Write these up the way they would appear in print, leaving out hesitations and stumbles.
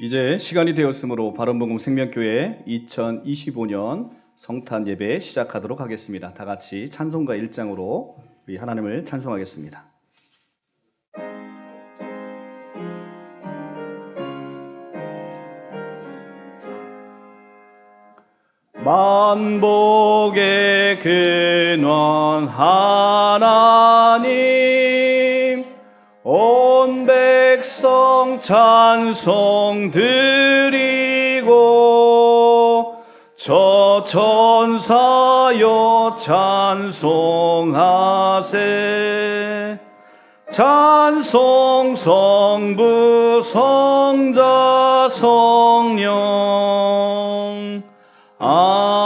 이제 시간이 되었으므로 바른복음 생명교회 2025년 성탄 예배 시작하도록 하겠습니다. 다 같이 찬송가 1장으로 우리 하나님을 찬송하겠습니다. 만복의 근원 하나님, 온 백성 찬송 드리고 저 천사여 찬송하세. 찬송 성부 성자 성령. 아멘.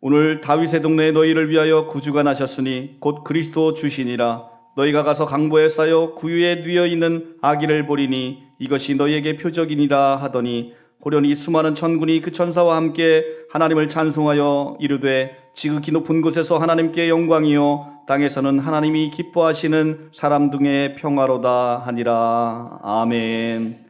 오늘 다윗의 동네에 너희를 위하여 구주가 나셨으니 곧 그리스도 주시니라. 너희가 가서 강보에 쌓여 구유에 뉘어 있는 아기를 보리니 이것이 너희에게 표적이니라 하더니, 호련히 수많은 천군이 그 천사와 함께 하나님을 찬송하여 이르되, 지극히 높은 곳에서 하나님께 영광이요 땅에서는 하나님이 기뻐하시는 사람 등의 평화로다 하니라. 아멘.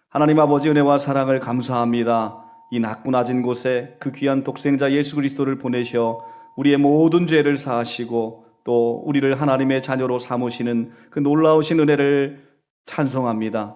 하나님 아버지 은혜와 사랑을 감사합니다. 이 낮고 낮은 곳에 그 귀한 독생자 예수 그리스도를 보내셔 우리의 모든 죄를 사하시고 또 우리를 하나님의 자녀로 삼으시는 그 놀라우신 은혜를 찬송합니다.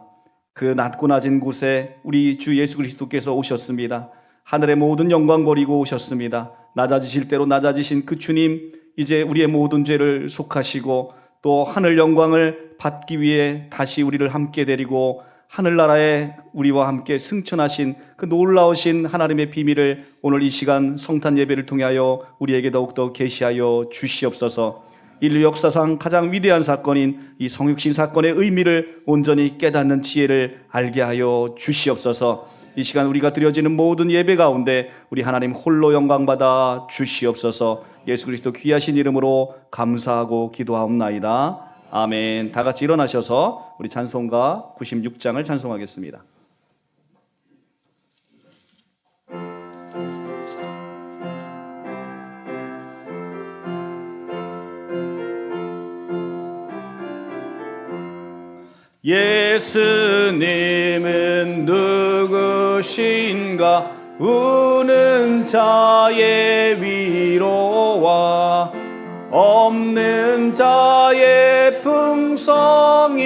그 낮고 낮은 곳에 우리 주 예수 그리스도께서 오셨습니다. 하늘의 모든 영광 버리고 오셨습니다. 낮아지실 대로 낮아지신 그 주님, 이제 우리의 모든 죄를 속하시고 또 하늘 영광을 받기 위해 다시 우리를 함께 데리고 하늘나라에 우리와 함께 승천하신 그 놀라우신 하나님의 비밀을 오늘 이 시간 성탄 예배를 통하여 우리에게 더욱더 계시하여 주시옵소서. 인류 역사상 가장 위대한 사건인 이 성육신 사건의 의미를 온전히 깨닫는 지혜를 알게 하여 주시옵소서. 이 시간 우리가 드려지는 모든 예배 가운데 우리 하나님 홀로 영광받아 주시옵소서. 예수 그리스도 귀하신 이름으로 감사하고 기도하옵나이다. 아멘. 다 같이 일어나셔서 우리 찬송가 96장을 찬송하겠습니다. 예수님은 누구신가? 우는 자의 위로와 없는 자의 풍성이며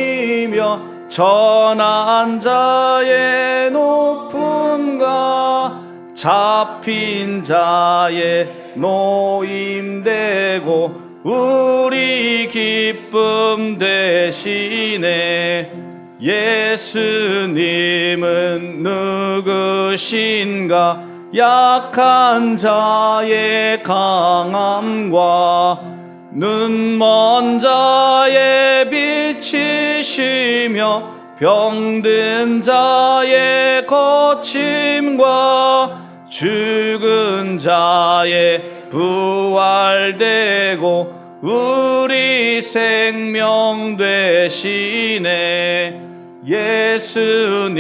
천한 자의 높음과 잡힌 자의 노임되고 우리 기쁨 되시네. 예수님은 누구신가? 약한 자의 강함과 눈먼 자의 빛이시며 병든 자의 고침과 죽은 자의 부활되고 우리 생명 되시네. 예수님은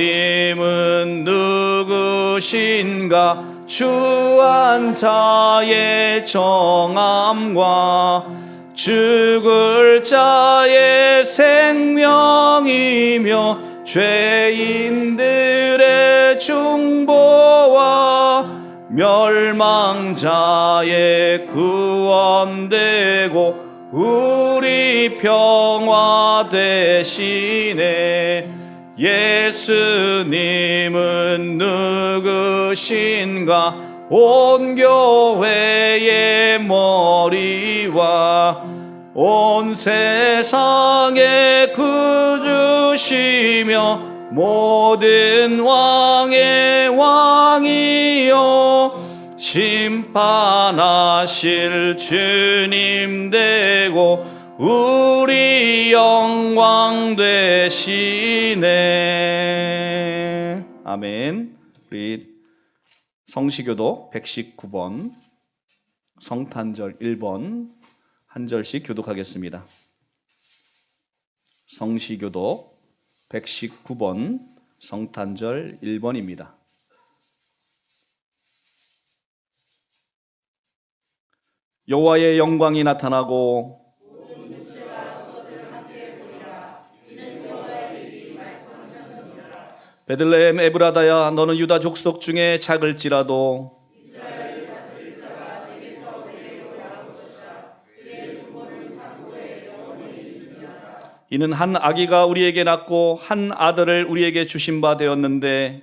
누구신가? 추한 자의 정함과 죽을 자의 생명이며 죄인들의 중보와 멸망자의 구원되고 우리 평화 되시네. 예수님은 누구신가? 온 교회의 머리와 온 세상의 구주시며 모든 왕의 왕이요 심판하실 주님 되고 우리 영광 되시네. 아멘. 우리 성시교독 119번 성탄절 1번 한 절씩 교독하겠습니다. 성시교독 119번 성탄절 1번입니다. 여호와의 영광이 나타나고 베들레헴 에브라다야, 너는 유다 족속 중에 작을지라도 이는 한 아기가 우리에게 낳고 한 아들을 우리에게 주신 바 되었는데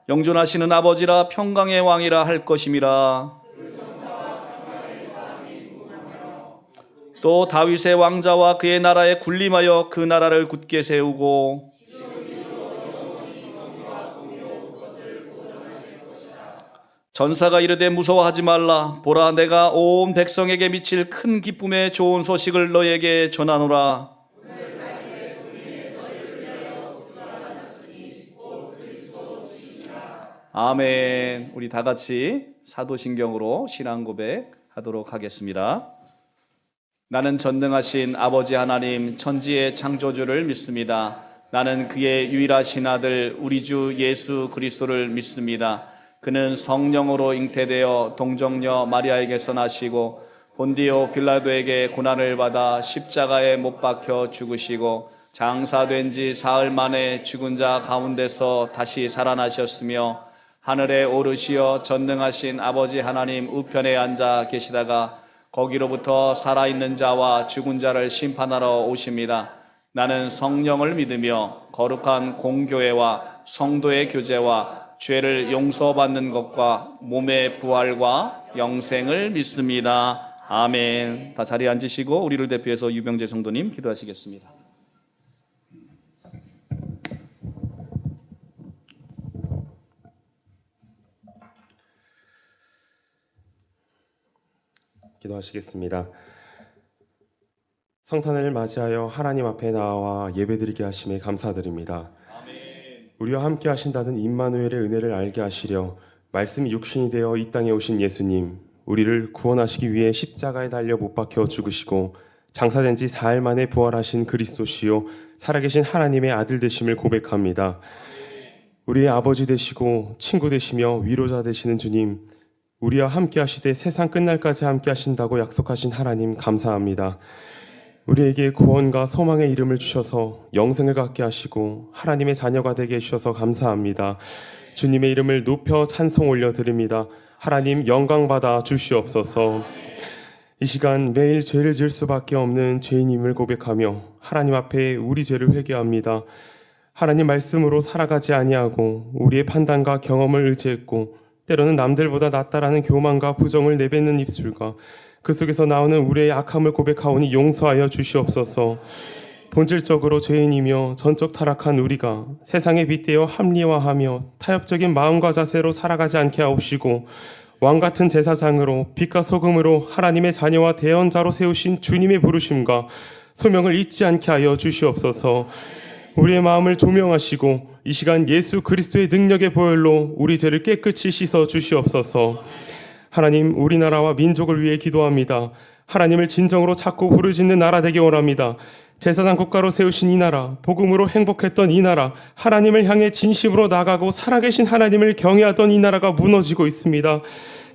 영존하시는 아버지라 평강의 왕이라 할 것임이라. 또 다윗의 왕자와 그의 나라에 군림하여 그 나라를 굳게 세우고 전사가 이르되 무서워하지 말라. 보라, 내가 온 백성에게 미칠 큰 기쁨의 좋은 소식을 너에게 전하노라. 아멘. 우리 다 같이 사도신경으로 신앙 고백하도록 하겠습니다. 나는 전능하신 아버지 하나님 천지의 창조주를 믿습니다. 나는 그의 유일하신 아들 우리 주 예수 그리스도를 믿습니다. 그는 성령으로 잉태되어 동정녀 마리아에게서 나시고 본디오 빌라도에게 고난을 받아 십자가에 못 박혀 죽으시고 장사된 지 사흘 만에 죽은 자 가운데서 다시 살아나셨으며 하늘에 오르시어 전능하신 아버지 하나님 우편에 앉아 계시다가 거기로부터 살아있는 자와 죽은 자를 심판하러 오십니다. 나는 성령을 믿으며 거룩한 공교회와 성도의 교제와 죄를 용서받는 것과 몸의 부활과 영생을 믿습니다. 아멘. 다 자리에 앉으시고 우리를 대표해서 유병재 성도님 기도하시겠습니다. 기도하시겠습니다. 성탄을 맞이하여 하나님 앞에 나와 예배드리게 하심에 감사드립니다. 우리와 함께 하신다는 임마누엘의 은혜를 알게 하시려 말씀이 육신이 되어 이 땅에 오신 예수님, 우리를 구원하시기 위해 십자가에 달려 못 박혀 죽으시고 장사된 지 사흘 만에 부활하신 그리스도시요 살아계신 하나님의 아들 되심을 고백합니다. 우리의 아버지 되시고 친구 되시며 위로자 되시는 주님, 우리와 함께 하시되 세상 끝날까지 함께 하신다고 약속하신 하나님 감사합니다. 우리에게 구원과 소망의 이름을 주셔서 영생을 갖게 하시고 하나님의 자녀가 되게 해주셔서 감사합니다. 주님의 이름을 높여 찬송 올려드립니다. 하나님 영광 받아 주시옵소서. 이 시간 매일 죄를 지을 수밖에 없는 죄인임을 고백하며 하나님 앞에 우리 죄를 회개합니다. 하나님 말씀으로 살아가지 아니하고 우리의 판단과 경험을 의지했고 때로는 남들보다 낫다라는 교만과 부정을 내뱉는 입술과 그 속에서 나오는 우리의 악함을 고백하오니 용서하여 주시옵소서. 본질적으로 죄인이며 전적 타락한 우리가 세상에 빗대어 합리화하며 타협적인 마음과 자세로 살아가지 않게 하옵시고 왕같은 제사장으로 빛과 소금으로 하나님의 자녀와 대언자로 세우신 주님의 부르심과 소명을 잊지 않게 하여 주시옵소서. 우리의 마음을 조명하시고 이 시간 예수 그리스도의 능력의 보혈로 우리 죄를 깨끗이 씻어 주시옵소서. 하나님, 우리나라와 민족을 위해 기도합니다. 하나님을 진정으로 찾고 부르짖는 나라 되기 원합니다. 제사장 국가로 세우신 이 나라, 복음으로 행복했던 이 나라, 하나님을 향해 진심으로 나가고 살아계신 하나님을 경외하던 이 나라가 무너지고 있습니다.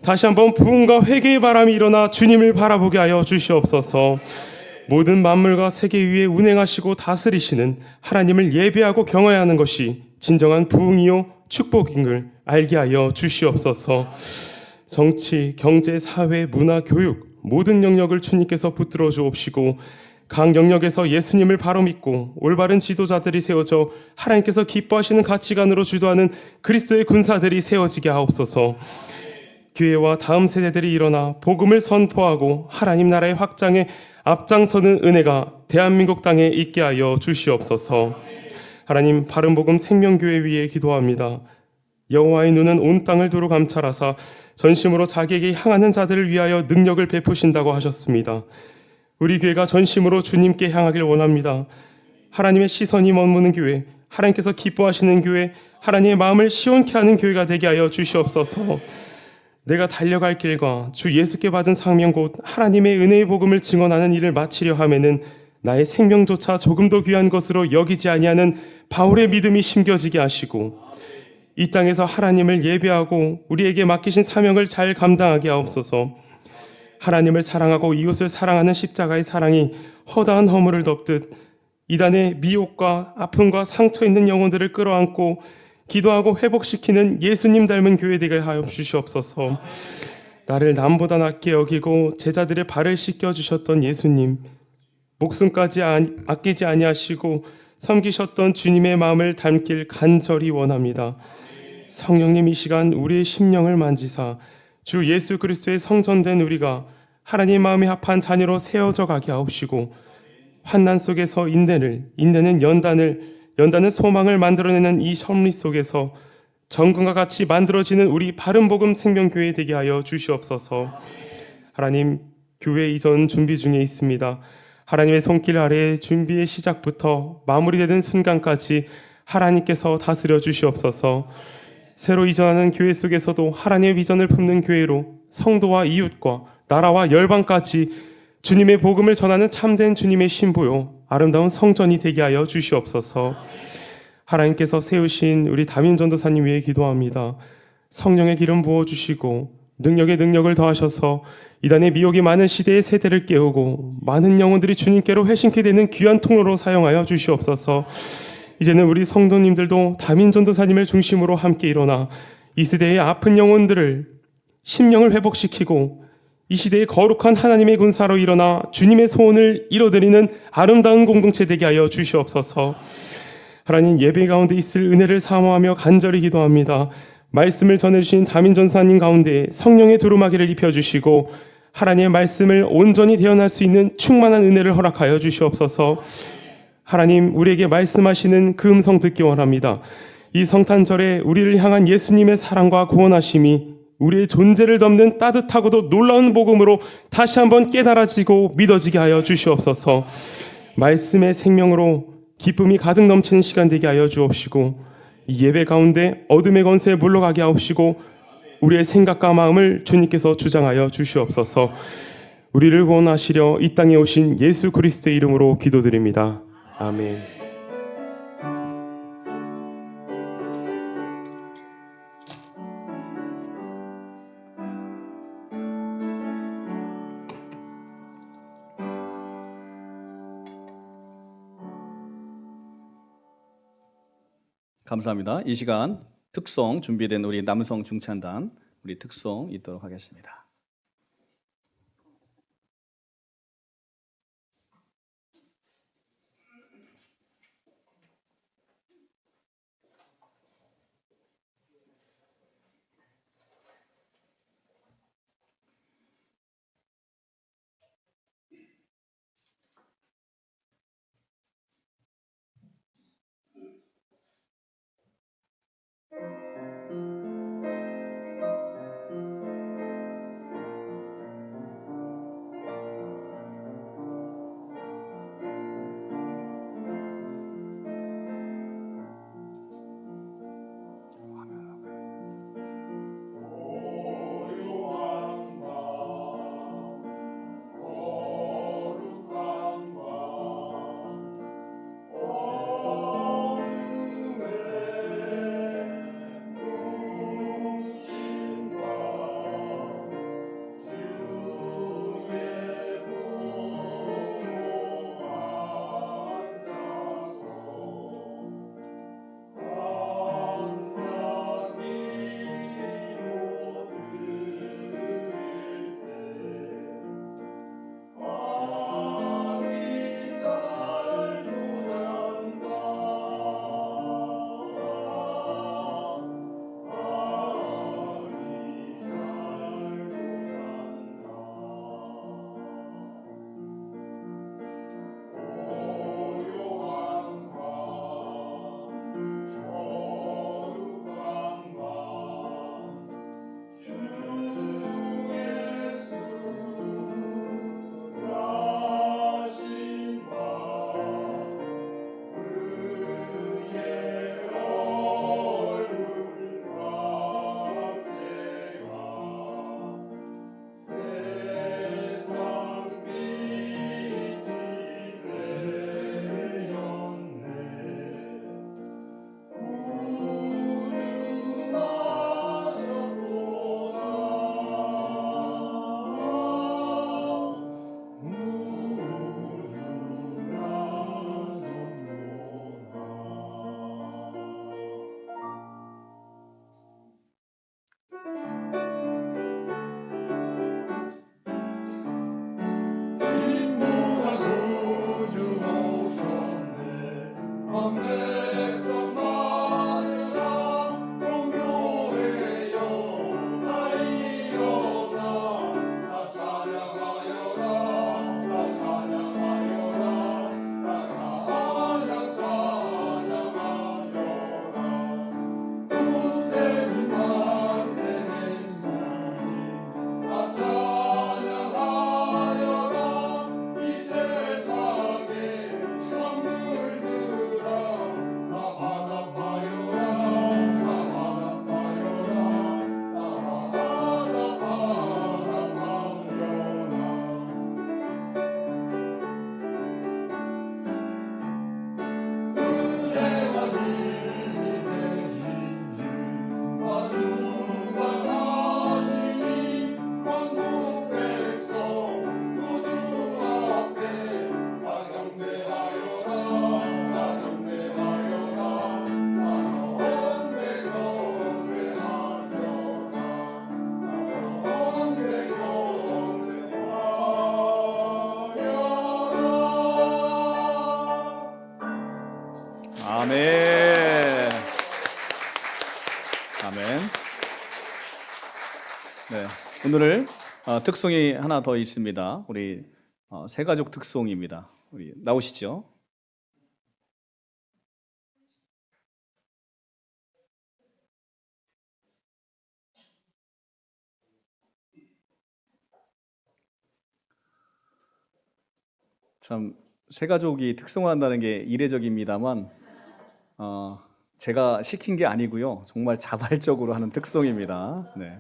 다시 한번 부흥과 회개의 바람이 일어나 주님을 바라보게 하여 주시옵소서. 모든 만물과 세계 위에 운행하시고 다스리시는 하나님을 예배하고 경외하는 것이 진정한 부흥이요 축복임을 알게 하여 주시옵소서. 정치, 경제, 사회, 문화, 교육 모든 영역을 주님께서 붙들어 주옵시고 각 영역에서 예수님을 바로 믿고 올바른 지도자들이 세워져 하나님께서 기뻐하시는 가치관으로 주도하는 그리스도의 군사들이 세워지게 하옵소서. 교회와 다음 세대들이 일어나 복음을 선포하고 하나님 나라의 확장에 앞장서는 은혜가 대한민국 땅에 있게 하여 주시옵소서. 하나님, 바른복음 생명교회 위에 기도합니다. 여호와의 눈은 온 땅을 두루 감찰하사 전심으로 자기에게 향하는 자들을 위하여 능력을 베푸신다고 하셨습니다. 우리 교회가 전심으로 주님께 향하길 원합니다. 하나님의 시선이 머무는 교회, 하나님께서 기뻐하시는 교회, 하나님의 마음을 시원케 하는 교회가 되게 하여 주시옵소서. 내가 달려갈 길과 주 예수께 받은 사명 곧 하나님의 은혜의 복음을 증언하는 일을 마치려 하면은 나의 생명조차 조금 더 귀한 것으로 여기지 아니하는 바울의 믿음이 심겨지게 하시고 이 땅에서 하나님을 예배하고 우리에게 맡기신 사명을 잘 감당하게 하옵소서. 하나님을 사랑하고 이웃을 사랑하는 십자가의 사랑이 허다한 허물을 덮듯 이단의 미혹과 아픔과 상처 있는 영혼들을 끌어안고 기도하고 회복시키는 예수님 닮은 교회 되게 하여 주시옵소서. 나를 남보다 낮게 여기고 제자들의 발을 씻겨 주셨던 예수님, 목숨까지 아끼지 아니하시고 섬기셨던 주님의 마음을 담길 간절히 원합니다. 성령님, 이 시간 우리의 심령을 만지사 주 예수 그리스도의 성전된 우리가 하나님 마음에 합한 자녀로 세워져 가게 하옵시고, 환난 속에서 인내는 연단은 소망을 만들어내는 이 섭리 속에서 정금과 같이 만들어지는 우리 바른복음 생명교회 되게 하여 주시옵소서. 하나님, 교회 이전 준비 중에 있습니다. 하나님의 손길 아래 준비의 시작부터 마무리되는 순간까지 하나님께서 다스려 주시옵소서. 새로 이전하는 교회 속에서도 하나님의 비전을 품는 교회로 성도와 이웃과 나라와 열방까지 주님의 복음을 전하는 참된 주님의 신부요 아름다운 성전이 되게 하여 주시옵소서. 하나님께서 세우신 우리 담임 전도사님 위해 기도합니다. 성령의 기름 부어주시고 능력에 능력을 더하셔서 이단의 미혹이 많은 시대의 세대를 깨우고 많은 영혼들이 주님께로 회심케 되는 귀한 통로로 사용하여 주시옵소서. 이제는 우리 성도님들도 담임 전도사님을 중심으로 함께 일어나 이 시대의 아픈 영혼들을 심령을 회복시키고 이 시대의 거룩한 하나님의 군사로 일어나 주님의 소원을 이뤄드리는 아름다운 공동체 되게 하여 주시옵소서. 하나님, 예배 가운데 있을 은혜를 사모하며 간절히 기도합니다. 말씀을 전해주신 담임 전사님 가운데 성령의 두루마기를 입혀주시고 하나님의 말씀을 온전히 대언할 수 있는 충만한 은혜를 허락하여 주시옵소서. 하나님, 우리에게 말씀하시는 그 음성 듣기 원합니다. 이 성탄절에 우리를 향한 예수님의 사랑과 구원하심이 우리의 존재를 덮는 따뜻하고도 놀라운 복음으로 다시 한번 깨달아지고 믿어지게 하여 주시옵소서. 말씀의 생명으로 기쁨이 가득 넘치는 시간 되게 하여 주옵시고 이 예배 가운데 어둠의 권세에 물러가게 하옵시고 우리의 생각과 마음을 주님께서 주장하여 주시옵소서. 우리를 구원하시려 이 땅에 오신 예수 그리스도의 이름으로 기도드립니다. 아멘. 감사합니다. 이 시간 특송 준비된 우리 남성 중찬단 우리 특송 있도록 하겠습니다. 네, 오늘 특송이 하나 더 있습니다. 우리 새가족 특송입니다. 우리 나오시죠. 참 새가족이 특송한다는 게 이례적입니다만 제가 시킨 게 아니고요. 정말 자발적으로 하는 특송입니다. 네.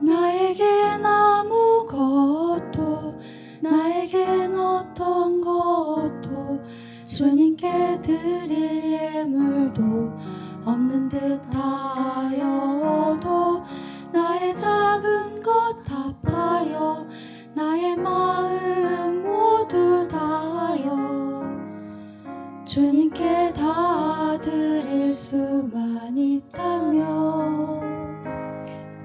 나에겐 아무것도 나에겐 어떤 것도 주님께 드릴 예물도 없는 듯하여도 나의 작은 것 합하여 나의 마음 모두 다하여 주님께 다 드릴 수만 있다면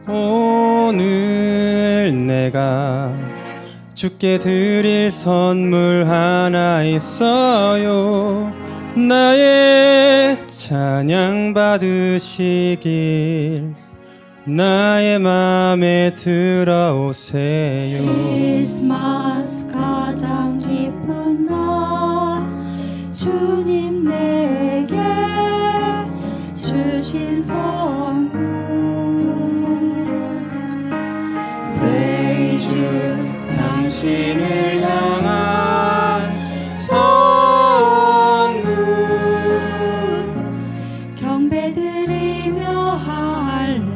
오늘 내가 주께 드릴 선물 하나 있어요. 나의 찬양 받으시길 나의 맘에 들어오세요. 크리스마스 가장 기쁜 날 주님 내게 주신 선물 praise you 당신을 향한 선물 경배드리며 할렐루야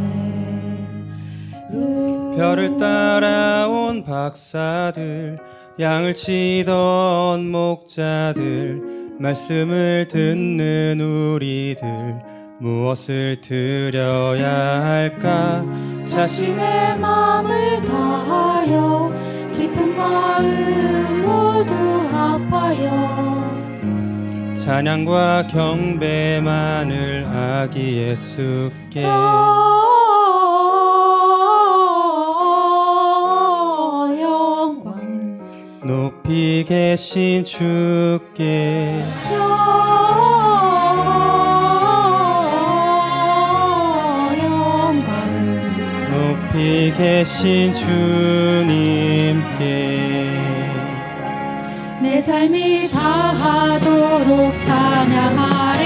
별을 따라온 박사들 양을 치던 목자들 말씀을 듣는 우리들 무엇을 드려야 할까 자신의 마음을 다하여 깊은 마음 모두 합하여 찬양과 경배만을 아기 예수께 영광 높이 계신 주께 영광 높이 계신 주님께 내 삶이 다하도록 찬양하리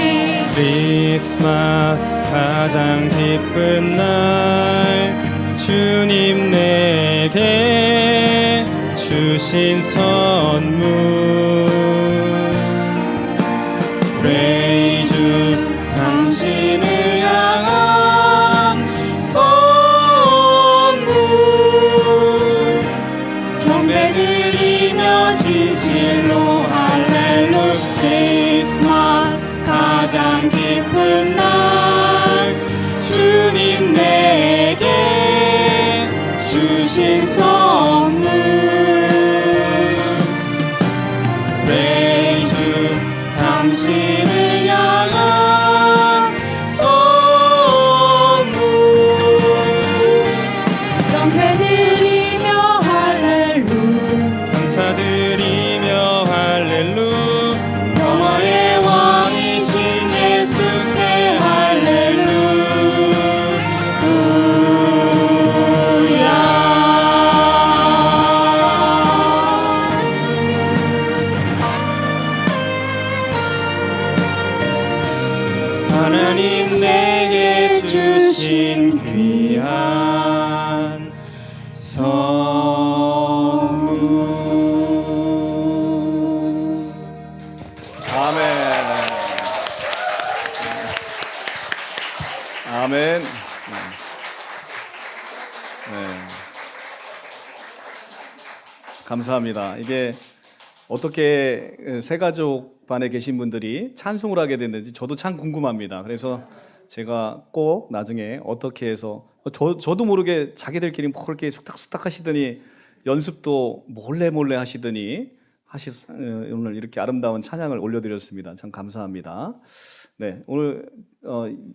크리스마스 가장 기쁜 날 주님 내게 주신 선물 Praise you 당신을 향한 선물 경배드리며 진실로 할렐루야 크리스마스 가장 기쁜 날 주님 내게 주신 선물 감사합니다. 이게 어떻게 세 가족 반에 계신 분들이 찬송을 하게 됐는지 저도 참 궁금합니다. 그래서 제가 꼭 나중에 어떻게 해서 저도 모르게 자기들끼리 뭐 그렇게 숙닥숙닥 하시더니 연습도 몰래 하시더니 오늘 이렇게 아름다운 찬양을 올려드렸습니다. 참 감사합니다. 네, 오늘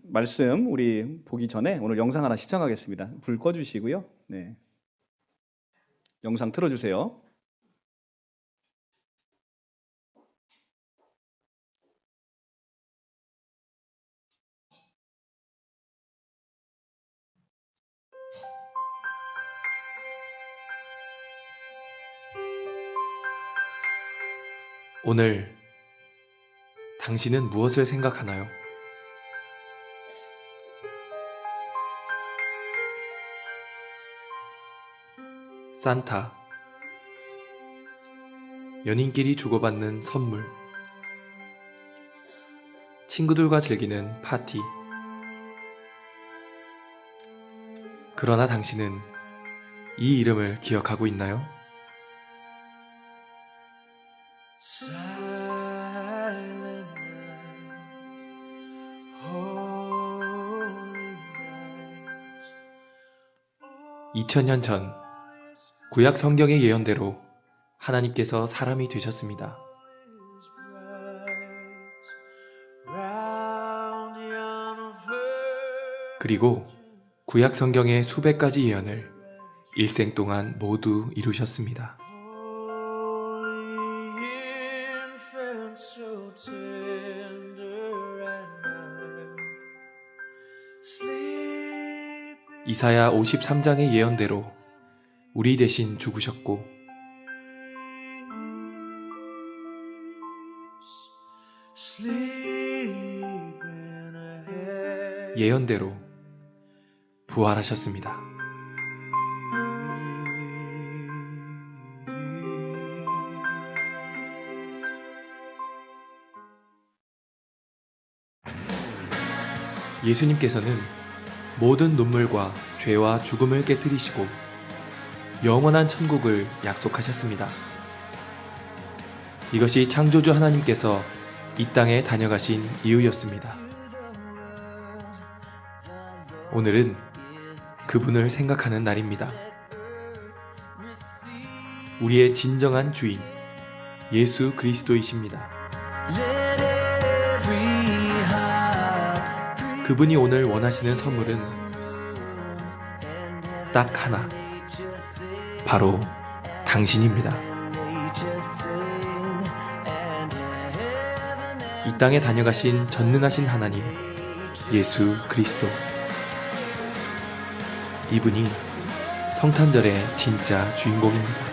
말씀 우리 보기 전에 오늘 영상 하나 시청하겠습니다. 불 꺼주시고요. 네, 영상 틀어주세요. 오늘 당신은 무엇을 생각하나요? 산타, 연인끼리 주고받는 선물, 친구들과 즐기는 파티. 그러나 당신은 이 이름을 기억하고 있나요? Silent night, holy night. 2000년 전 구약 성경의 예언대로 하나님께서 사람이 되셨습니다. Round yon virgin 그리고 구약 성경의 수백 가지 예언을 일생 동안 모두 이루셨습니다. holy infant, so tender and mild. Sleep 이사야 53장의 예언대로 우리 대신 죽으셨고 sleep in a head. 예언대로 부활하셨습니다. 예수님께서는 모든 눈물과 죄와 죽음을 깨뜨리시고 영원한 천국을 약속하셨습니다. 이것이 창조주 하나님께서 이 땅에 다녀가신 이유였습니다. 오늘은 그분을 생각하는 날입니다. 우리의 진정한 주인, 예수 그리스도이십니다. Let every heart 그분이 오늘 원하시는 선물은 딱 하나, 바로 당신입니다. 이 땅에 다녀가신 전능하신 하나님, 예수 그리스도. 이분이 성탄절의 진짜 주인공입니다.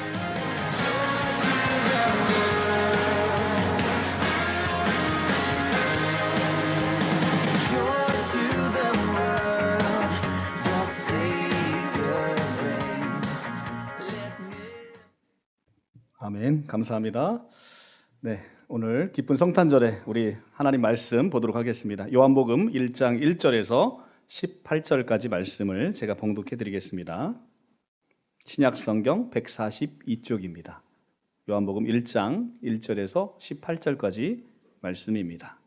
아멘. 감사합니다. 네, 오늘 기쁜 성탄절에 우리 하나님 말씀 보도록 하겠습니다. 요한복음 1장 1절에서 18절까지 말씀을 제가 봉독해 드리겠습니다. 신약 성경 142쪽입니다. 요한복음 1장 1절에서 18절까지 말씀입니다.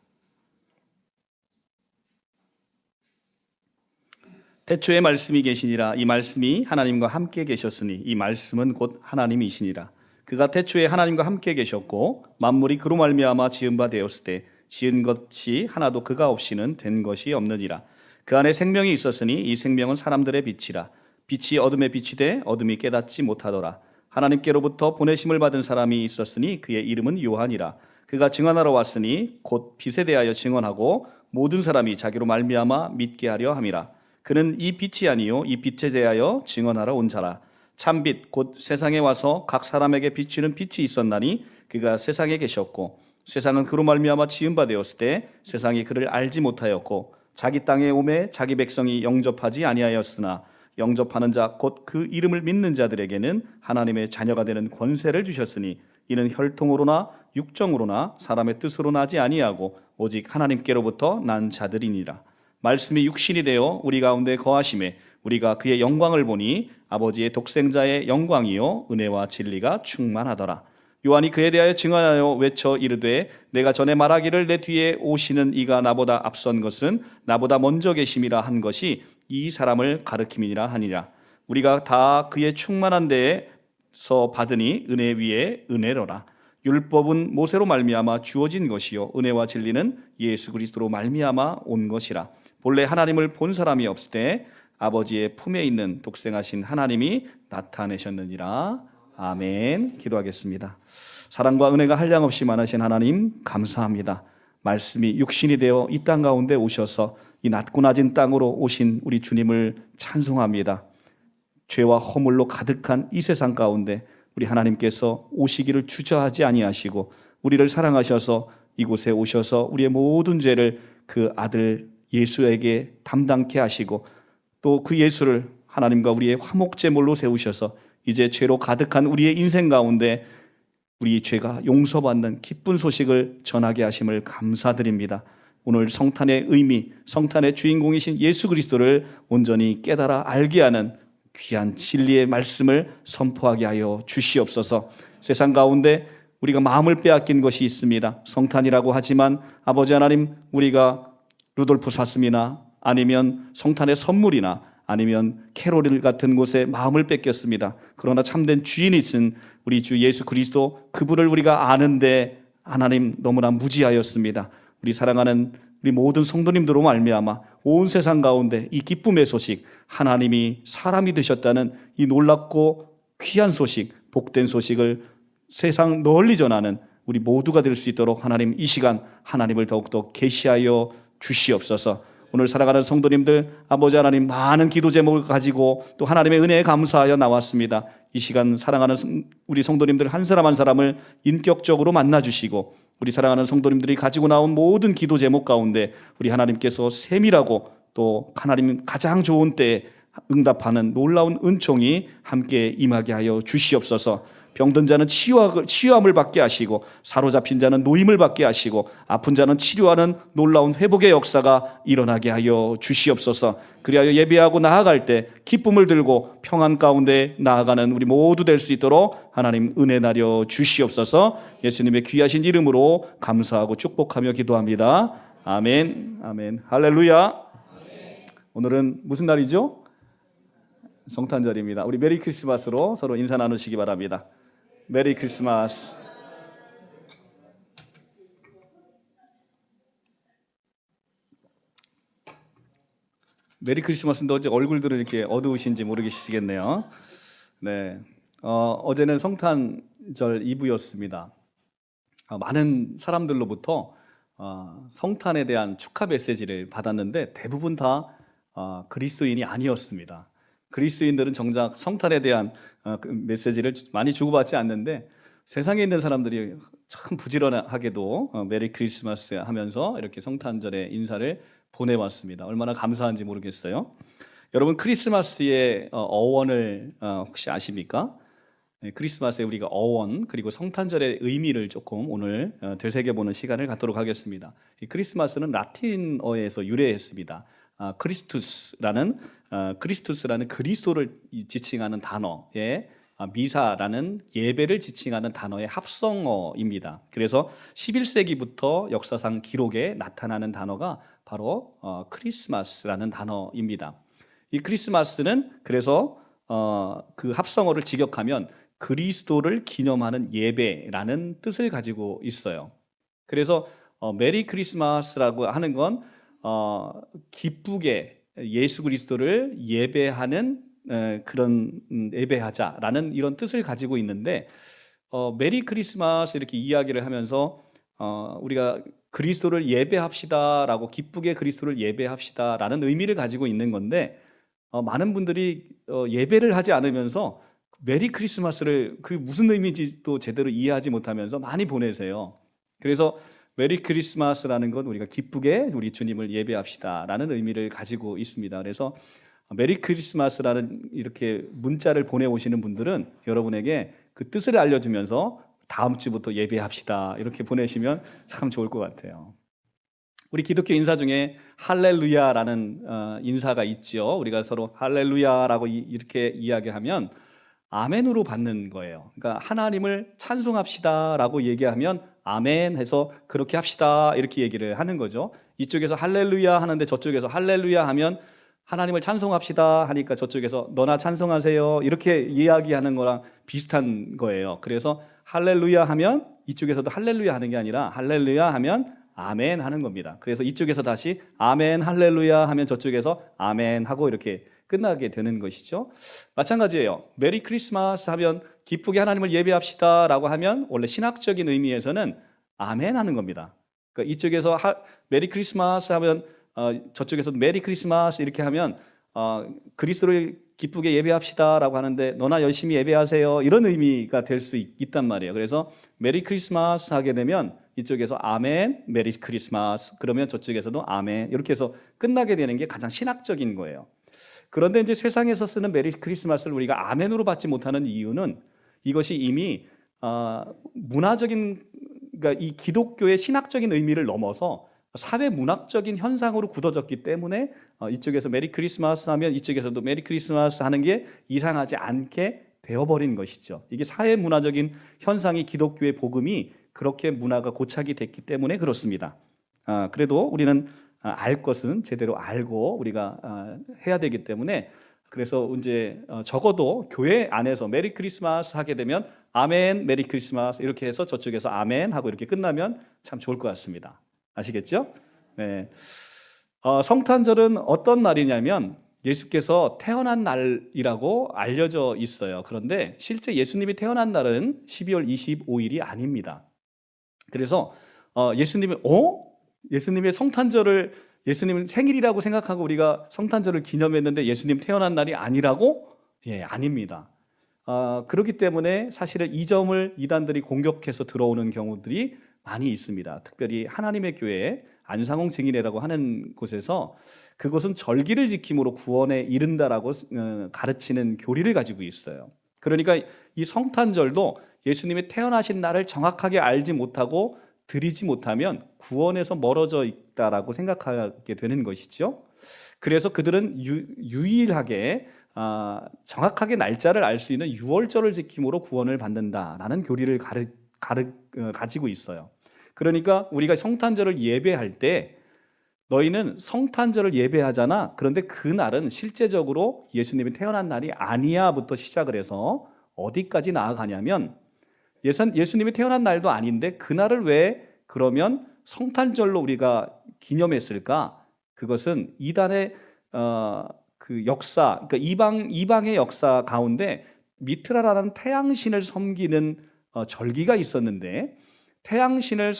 태초에 말씀이 계시니라. 이 말씀이 하나님과 함께 계셨으니 이 말씀은 곧 하나님이시니라. 그가 태초에 하나님과 함께 계셨고 만물이 그로 말미암아 지은 바 되었을 때 지은 것이 하나도 그가 없이는 된 것이 없느니라. 그 안에 생명이 있었으니 이 생명은 사람들의 빛이라. 빛이 어둠에 비치되 어둠이 깨닫지 못하더라. 하나님께로부터 보내심을 받은 사람이 있었으니 그의 이름은 요한이라. 그가 증언하러 왔으니 곧 빛에 대하여 증언하고 모든 사람이 자기로 말미암아 믿게 하려 함이라. 그는 이 빛이 아니요 이 빛에 대하여 증언하러 온 자라. 참빛 곧 세상에 와서 각 사람에게 비추는 빛이 있었나니 그가 세상에 계셨고 세상은 그로 말미암아 지은 바 되었을 때 세상이 그를 알지 못하였고 자기 땅에 오매 자기 백성이 영접하지 아니하였으나 영접하는 자 곧 그 이름을 믿는 자들에게는 하나님의 자녀가 되는 권세를 주셨으니 이는 혈통으로나 육정으로나 사람의 뜻으로 나지 아니하고 오직 하나님께로부터 난 자들이니라. 말씀이 육신이 되어 우리 가운데 거하심에 우리가 그의 영광을 보니 아버지의 독생자의 영광이요 은혜와 진리가 충만하더라. 요한이 그에 대하여 증언하여 외쳐 이르되 내가 전에 말하기를 내 뒤에 오시는 이가 나보다 앞선 것은 나보다 먼저 계심이라 한 것이 이 사람을 가르킴이니라 하니라. 우리가 다 그의 충만한 데에서 받으니 은혜 위에 은혜로라. 율법은 모세로 말미암아 주어진 것이요 은혜와 진리는 예수 그리스도로 말미암아 온 것이라. 본래 하나님을 본 사람이 없을 때 아버지의 품에 있는 독생하신 하나님이 나타내셨느니라. 아멘. 기도하겠습니다. 사랑과 은혜가 한량없이 많으신 하나님 감사합니다. 말씀이 육신이 되어 이 땅 가운데 오셔서 이 낮고 낮은 땅으로 오신 우리 주님을 찬송합니다. 죄와 허물로 가득한 이 세상 가운데 우리 하나님께서 오시기를 주저하지 아니하시고 우리를 사랑하셔서 이곳에 오셔서 우리의 모든 죄를 그 아들 예수에게 담당케 하시고 또 그 예수를 하나님과 우리의 화목제물로 세우셔서 이제 죄로 가득한 우리의 인생 가운데 우리 죄가 용서받는 기쁜 소식을 전하게 하심을 감사드립니다. 오늘 성탄의 의미, 성탄의 주인공이신 예수 그리스도를 온전히 깨달아 알게 하는 귀한 진리의 말씀을 선포하게 하여 주시옵소서. 세상 가운데 우리가 마음을 빼앗긴 것이 있습니다. 성탄이라고 하지만 아버지 하나님, 우리가 루돌프 사슴이나 아니면 성탄의 선물이나 아니면 캐롤 같은 곳에 마음을 뺏겼습니다. 그러나 참된 주인이 있은 우리 주 예수 그리스도, 그분을 우리가 아는데 하나님 너무나 무지하였습니다. 우리 사랑하는 우리 모든 성도님들로 말미암아 온 세상 가운데 이 기쁨의 소식, 하나님이 사람이 되셨다는 이 놀랍고 귀한 소식, 복된 소식을 세상 널리 전하는 우리 모두가 될 수 있도록 하나님 이 시간 하나님을 더욱더 계시하여 주시옵소서. 오늘 살아가는 성도님들, 아버지 하나님 많은 기도 제목을 가지고 또 하나님의 은혜에 감사하여 나왔습니다. 이 시간 사랑하는 우리 성도님들 한 사람 한 사람을 인격적으로 만나주시고 우리 사랑하는 성도님들이 가지고 나온 모든 기도 제목 가운데 우리 하나님께서 세밀하고 또 하나님 가장 좋은 때에 응답하는 놀라운 은총이 함께 임하게 하여 주시옵소서. 병든 자는 치유함을 받게 하시고 사로잡힌 자는 노임을 받게 하시고 아픈 자는 치료하는 놀라운 회복의 역사가 일어나게 하여 주시옵소서. 그리하여 예배하고 나아갈 때 기쁨을 들고 평안 가운데 나아가는 우리 모두 될 수 있도록 하나님 은혜 나려 주시옵소서. 예수님의 귀하신 이름으로 감사하고 축복하며 기도합니다. 아멘. 아멘. 할렐루야. 오늘은 무슨 날이죠? 성탄절입니다. 우리 메리 크리스마스로 서로 인사 나누시기 바랍니다. 메리 크리스마스. 메리 크리스마스인데 어제 얼굴들은 이렇게 어두우신지 모르겠시겠네요. 네, 어제는 성탄절 이브였습니다. 많은 사람들로부터 성탄에 대한 축하 메시지를 받았는데 대부분 다 그리스도인이 아니었습니다. 그리스도인들은 정작 성탄에 대한 그 메시지를 많이 주고받지 않는데 세상에 있는 사람들이 참 부지런하게도 메리 크리스마스 하면서 이렇게 성탄절의 인사를 보내왔습니다. 얼마나 감사한지 모르겠어요. 여러분, 크리스마스의 어원을 혹시 아십니까? 크리스마스에 우리가 어원 그리고 성탄절의 의미를 조금 오늘 되새겨보는 시간을 갖도록 하겠습니다. 이 크리스마스는 라틴어에서 유래했습니다. 크리스투스라는 그리스도를 지칭하는 단어에 미사라는 예배를 지칭하는 단어의 합성어입니다. 그래서 11세기부터 역사상 기록에 나타나는 단어가 바로 크리스마스라는 단어입니다. 이 크리스마스는 그래서 그 합성어를 직역하면 그리스도를 기념하는 예배라는 뜻을 가지고 있어요. 그래서 메리 크리스마스라고 하는 건 기쁘게 예수 그리스도를 예배하는 그런 예배하자라는 이런 뜻을 가지고 있는데 메리 크리스마스 이렇게 이야기를 하면서 우리가 그리스도를 예배합시다라고 기쁘게 그리스도를 예배합시다라는 의미를 가지고 있는 건데 많은 분들이 예배를 하지 않으면서 메리 크리스마스를 그 무슨 의미인지 또 제대로 이해하지 못하면서 많이 보내세요. 그래서 메리 크리스마스라는 건 우리가 기쁘게 우리 주님을 예배합시다라는 의미를 가지고 있습니다. 그래서 메리 크리스마스라는 이렇게 문자를 보내오시는 분들은 여러분에게 그 뜻을 알려주면서 다음 주부터 예배합시다 이렇게 보내시면 참 좋을 것 같아요. 우리 기독교 인사 중에 할렐루야라는 인사가 있죠. 우리가 서로 할렐루야라고 이렇게 이야기하면 아멘으로 받는 거예요. 그러니까 하나님을 찬송합시다라고 얘기하면 아멘 해서 그렇게 합시다 이렇게 얘기를 하는 거죠. 이쪽에서 할렐루야 하는데 저쪽에서 할렐루야 하면 하나님을 찬송합시다 하니까 저쪽에서 너나 찬송하세요 이렇게 이야기하는 거랑 비슷한 거예요. 그래서 할렐루야 하면 이쪽에서도 할렐루야 하는 게 아니라 할렐루야 하면 아멘 하는 겁니다. 그래서 이쪽에서 다시 아멘 할렐루야 하면 저쪽에서 아멘 하고 이렇게 끝나게 되는 것이죠. 마찬가지예요. 메리 크리스마스 하면 기쁘게 하나님을 예배합시다 라고 하면 원래 신학적인 의미에서는 아멘 하는 겁니다. 그러니까 이쪽에서 메리 크리스마스 하면 저쪽에서 메리 크리스마스 이렇게 하면 그리스도를 기쁘게 예배합시다 라고 하는데 너나 열심히 예배하세요 이런 의미가 될 수 있단 말이에요. 그래서 메리 크리스마스 하게 되면 이쪽에서 아멘 메리 크리스마스 그러면 저쪽에서도 아멘 이렇게 해서 끝나게 되는 게 가장 신학적인 거예요. 그런데 이제 세상에서 쓰는 메리 크리스마스를 우리가 아멘으로 받지 못하는 이유는 이것이 이미 문화적인, 그러니까 이 기독교의 신학적인 의미를 넘어서 사회 문학적인 현상으로 굳어졌기 때문에 이쪽에서 메리 크리스마스 하면 이쪽에서도 메리 크리스마스 하는 게 이상하지 않게 되어버린 것이죠. 이게 사회 문화적인 현상이 기독교의 복음이 그렇게 문화가 고착이 됐기 때문에 그렇습니다. 그래도 우리는 알 것은 제대로 알고 우리가 해야 되기 때문에 그래서 이제 적어도 교회 안에서 메리 크리스마스 하게 되면 아멘 메리 크리스마스 이렇게 해서 저쪽에서 아멘 하고 이렇게 끝나면 참 좋을 것 같습니다. 아시겠죠? 네. 성탄절은 어떤 날이냐면 예수께서 태어난 날이라고 알려져 있어요. 그런데 실제 예수님이 태어난 날은 12월 25일이 아닙니다. 그래서 예수님의 성탄절을 예수님 생일이라고 생각하고 우리가 성탄절을 기념했는데 예수님 태어난 날이 아니라고? 예, 아닙니다. 그렇기 때문에 사실은 이 점을 이단들이 공격해서 들어오는 경우들이 많이 있습니다. 특별히 하나님의 교회 안상홍 증인회라고 하는 곳에서 그것은 절기를 지킴으로 구원에 이른다라고 가르치는 교리를 가지고 있어요. 그러니까 이 성탄절도 예수님이 태어나신 날을 정확하게 알지 못하고 드리지 못하면 구원에서 멀어져 있다라고 생각하게 되는 것이죠. 그래서 그들은 유일하게 정확하게 날짜를 알 수 있는 유월절을 지킴으로 구원을 받는다라는 교리를 가지고 있어요. 그러니까 우리가 성탄절을 예배할 때 너희는 성탄절을 예배하잖아. 그런데 그날은 실제적으로 예수님이 태어난 날이 아니야부터 시작을 해서 어디까지 나아가냐면 예수님이 태어난 날도 아닌데 그날을 왜 그러면 성탄절로 우리가 기념했을까? 그것은 이단의 그 역사, 그러니까 이방의 역사 가운데 미트라라는 태양신을 섬기는 절기가 있었는데 태양신을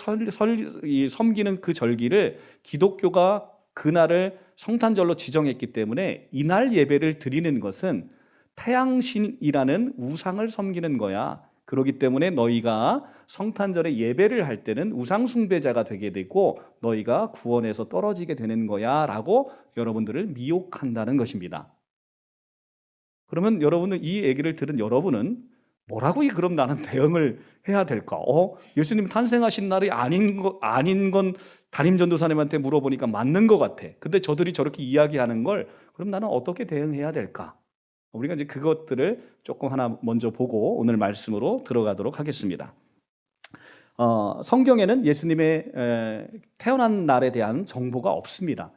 섬기는 그 절기를 기독교가 그날을 성탄절로 지정했기 때문에 이날 예배를 드리는 것은 태양신이라는 우상을 섬기는 거야. 그렇기 때문에 너희가 성탄절에 예배를 할 때는 우상 숭배자가 되게 되고 너희가 구원에서 떨어지게 되는 거야 라고 여러분들을 미혹한다는 것입니다. 그러면 여러분은 이 얘기를 들은 여러분은 뭐라고 그럼 나는 대응을 해야 될까? 예수님 탄생하신 날이 아닌 건 담임 전도사님한테 물어보니까 맞는 것 같아. 근데 저들이 저렇게 이야기하는 걸 그럼 나는 어떻게 대응해야 될까? 우리가 이제 그것들을 조금 하나 먼저 보고 오늘 말씀으로 들어가도록 하겠습니다. 성경에는 예수님의 태어난 날에 대한 정보가 없습니다.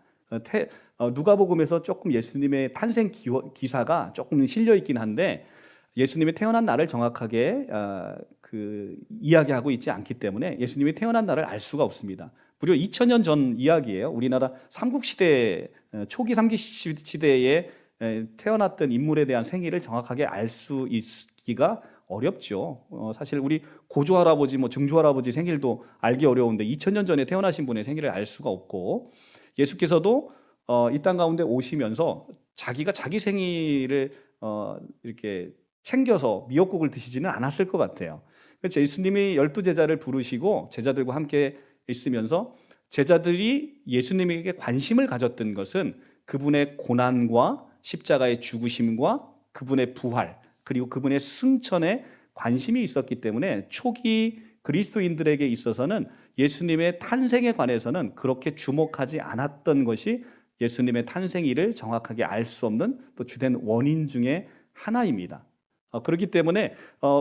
누가복음에서 조금 예수님의 탄생 기사가 조금 실려 있긴 한데 예수님이 태어난 날을 정확하게 이야기하고 있지 않기 때문에 예수님이 태어난 날을 알 수가 없습니다. 무려 2000년 전 이야기예요. 우리나라 삼국시대 초기 삼국시대에 태어났던 인물에 대한 생일을 정확하게 알 수 있기가 어렵죠. 사실 우리 고조할아버지, 증조할아버지 생일도 알기 어려운데 2000년 전에 태어나신 분의 생일을 알 수가 없고 예수께서도 이 땅 가운데 오시면서 자기가 자기 생일을 이렇게 챙겨서 미역국을 드시지는 않았을 것 같아요. 그래서 예수님이 12제자를 부르시고 제자들과 함께 있으면서 제자들이 예수님에게 관심을 가졌던 것은 그분의 고난과 십자가의 죽으심과 그분의 부활 그리고 그분의 승천에 관심이 있었기 때문에 초기 그리스도인들에게 있어서는 예수님의 탄생에 관해서는 그렇게 주목하지 않았던 것이 예수님의 탄생일을 정확하게 알 수 없는 또 주된 원인 중에 하나입니다. 그렇기 때문에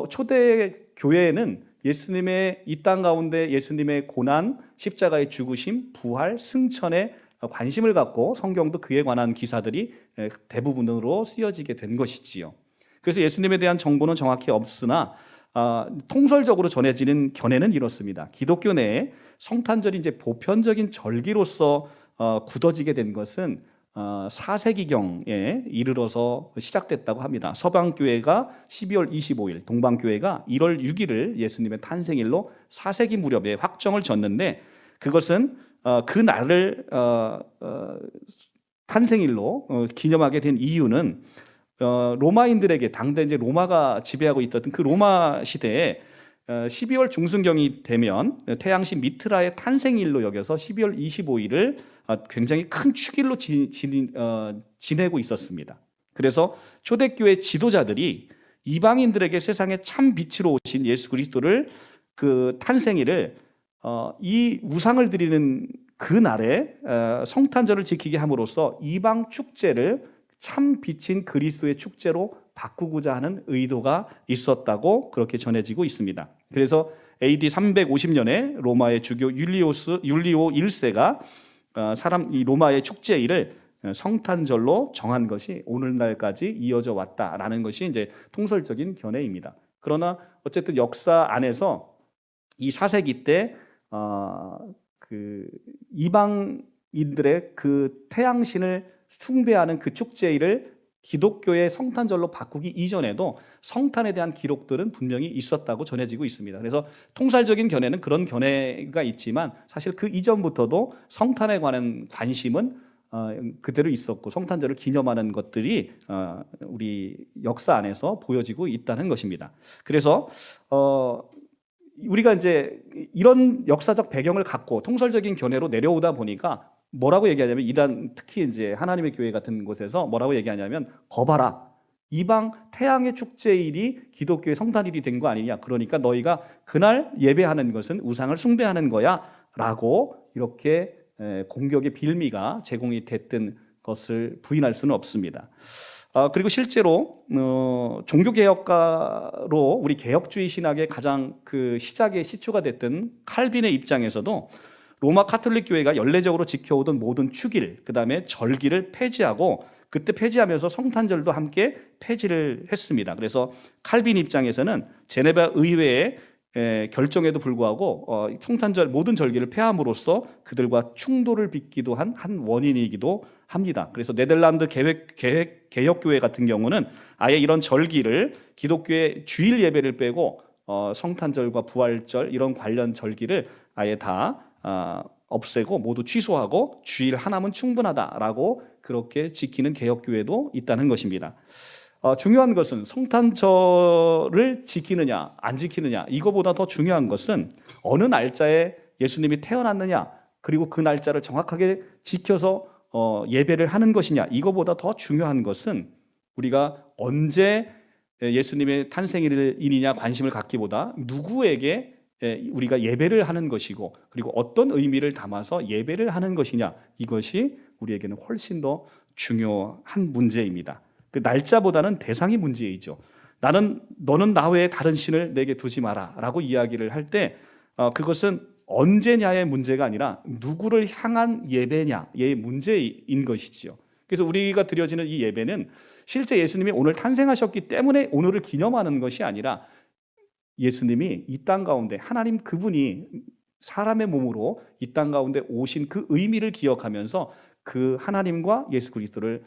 초대 교회에는 예수님의 이 땅 가운데 예수님의 고난, 십자가의 죽으심, 부활, 승천에 관심을 갖고 성경도 그에 관한 기사들이 대부분으로 쓰여지게 된 것이지요. 그래서 예수님에 대한 정보는 정확히 없으나 통설적으로 전해지는 견해는 이렇습니다. 기독교 내에 성탄절이 이제 보편적인 절기로서 굳어지게 된 것은 4세기경에 이르러서 시작됐다고 합니다. 서방교회가 12월 25일, 동방교회가 1월 6일을 예수님의 탄생일로 4세기 무렵에 확정을 졌는데, 그것은 그 날을 탄생일로 기념하게 된 이유는 로마인들에게, 당대 이제 로마가 지배하고 있던 그 로마 시대에 12월 중순경이 되면 태양신 미트라의 탄생일로 여겨서 12월 25일을 굉장히 큰 축일로 지내고 있었습니다. 그래서 초대교회 지도자들이 이방인들에게 세상에 참 빛으로 오신 예수 그리스도를 그 탄생일을 이 우상을 드리는 그 날에 성탄절을 지키게 함으로써 이방 축제를 참 빛인 그리스도의 축제로 바꾸고자 하는 의도가 있었다고 그렇게 전해지고 있습니다. 그래서 AD 350년에 로마의 주교 율리오 1세가 이 로마의 축제일을 성탄절로 정한 것이 오늘날까지 이어져 왔다라는 것이 이제 통설적인 견해입니다. 그러나 어쨌든 역사 안에서 이 4세기 때 그 이방인들의 그 태양신을 숭배하는 그 축제일을 기독교의 성탄절로 바꾸기 이전에도 성탄에 대한 기록들은 분명히 있었다고 전해지고 있습니다. 그래서 통살적인 견해는 그런 견해가 있지만 사실 그 이전부터도 성탄에 관한 관심은 그대로 있었고 성탄절을 기념하는 것들이 우리 역사 안에서 보여지고 있다는 것입니다. 그래서 우리가 이제 이런 역사적 배경을 갖고 통설적인 견해로 내려오다 보니까 뭐라고 얘기하냐면, 이단 특히 이제 하나님의 교회 같은 곳에서 뭐라고 얘기하냐면, 거봐라, 이방 태양의 축제일이 기독교의 성탄일이 된 거 아니냐, 그러니까 너희가 그날 예배하는 것은 우상을 숭배하는 거야 라고 이렇게 공격의 빌미가 제공이 됐던 것을 부인할 수는 없습니다. 그리고 실제로 종교개혁가로 우리 개혁주의 신학의 가장 그 시작의 시초가 됐던 칼빈의 입장에서도 로마 카톨릭 교회가 연례적으로 지켜오던 모든 축일, 그 다음에 절기를 폐지하고, 그때 폐지하면서 성탄절도 함께 폐지를 했습니다. 그래서 칼빈 입장에서는 제네바 의회의 결정에도 불구하고 성탄절 모든 절기를 폐함으로써 그들과 충돌을 빚기도 한 원인이기도 합니다. 그래서 네덜란드 개혁교회 같은 경우는 아예 이런 절기를 기독교의 주일 예배를 빼고 성탄절과 부활절 이런 관련 절기를 아예 다 없애고 모두 취소하고 주일 하나면 충분하다라고 그렇게 지키는 개혁교회도 있다는 것입니다. 중요한 것은 성탄절을 지키느냐 안 지키느냐, 이거보다 더 중요한 것은 어느 날짜에 예수님이 태어났느냐, 그리고 그 날짜를 정확하게 지켜서 예배를 하는 것이냐, 이거보다 더 중요한 것은 우리가 언제 예수님의 탄생일이냐 관심을 갖기보다 누구에게 우리가 예배를 하는 것이고, 그리고 어떤 의미를 담아서 예배를 하는 것이냐, 이것이 우리에게는 훨씬 더 중요한 문제입니다. 그 날짜보다는 대상이 문제이죠. 너는 나 외에 다른 신을 내게 두지 마라 라고 이야기를 할 때 그것은 언제냐의 문제가 아니라 누구를 향한 예배냐의 문제인 것이지요. 그래서 우리가 드려지는 이 예배는 실제 예수님이 오늘 탄생하셨기 때문에 오늘을 기념하는 것이 아니라, 예수님이 이 땅 가운데, 하나님 그분이 사람의 몸으로 이 땅 가운데 오신 그 의미를 기억하면서 그 하나님과 예수 그리스도를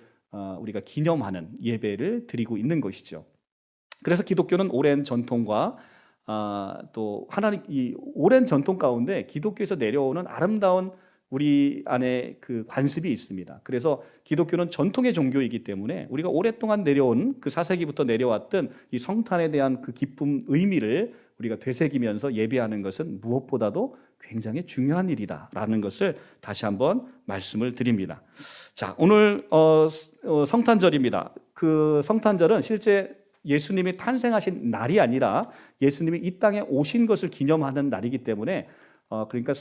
우리가 기념하는 예배를 드리고 있는 것이죠. 그래서 기독교는 오랜 전통과 또 하나님 이 오랜 전통 가운데 기독교에서 내려오는 아름다운 우리 안에 그 관습이 있습니다. 그래서 기독교는 전통의 종교이기 때문에 우리가 오랫동안 내려온 그 4세기부터 내려왔던 이 성탄에 대한 그 기쁨, 의미를 우리가 되새기면서 예배하는 것은 무엇보다도 굉장히 중요한 일이다라는 것을 다시 한번 말씀을 드립니다. 자, 오늘 성탄절입니다. 그 성탄절은 실제 예수님이 탄생하신 날이 아니라 예수님이 이 땅에 오신 것을 기념하는 날이기 때문에 그러니까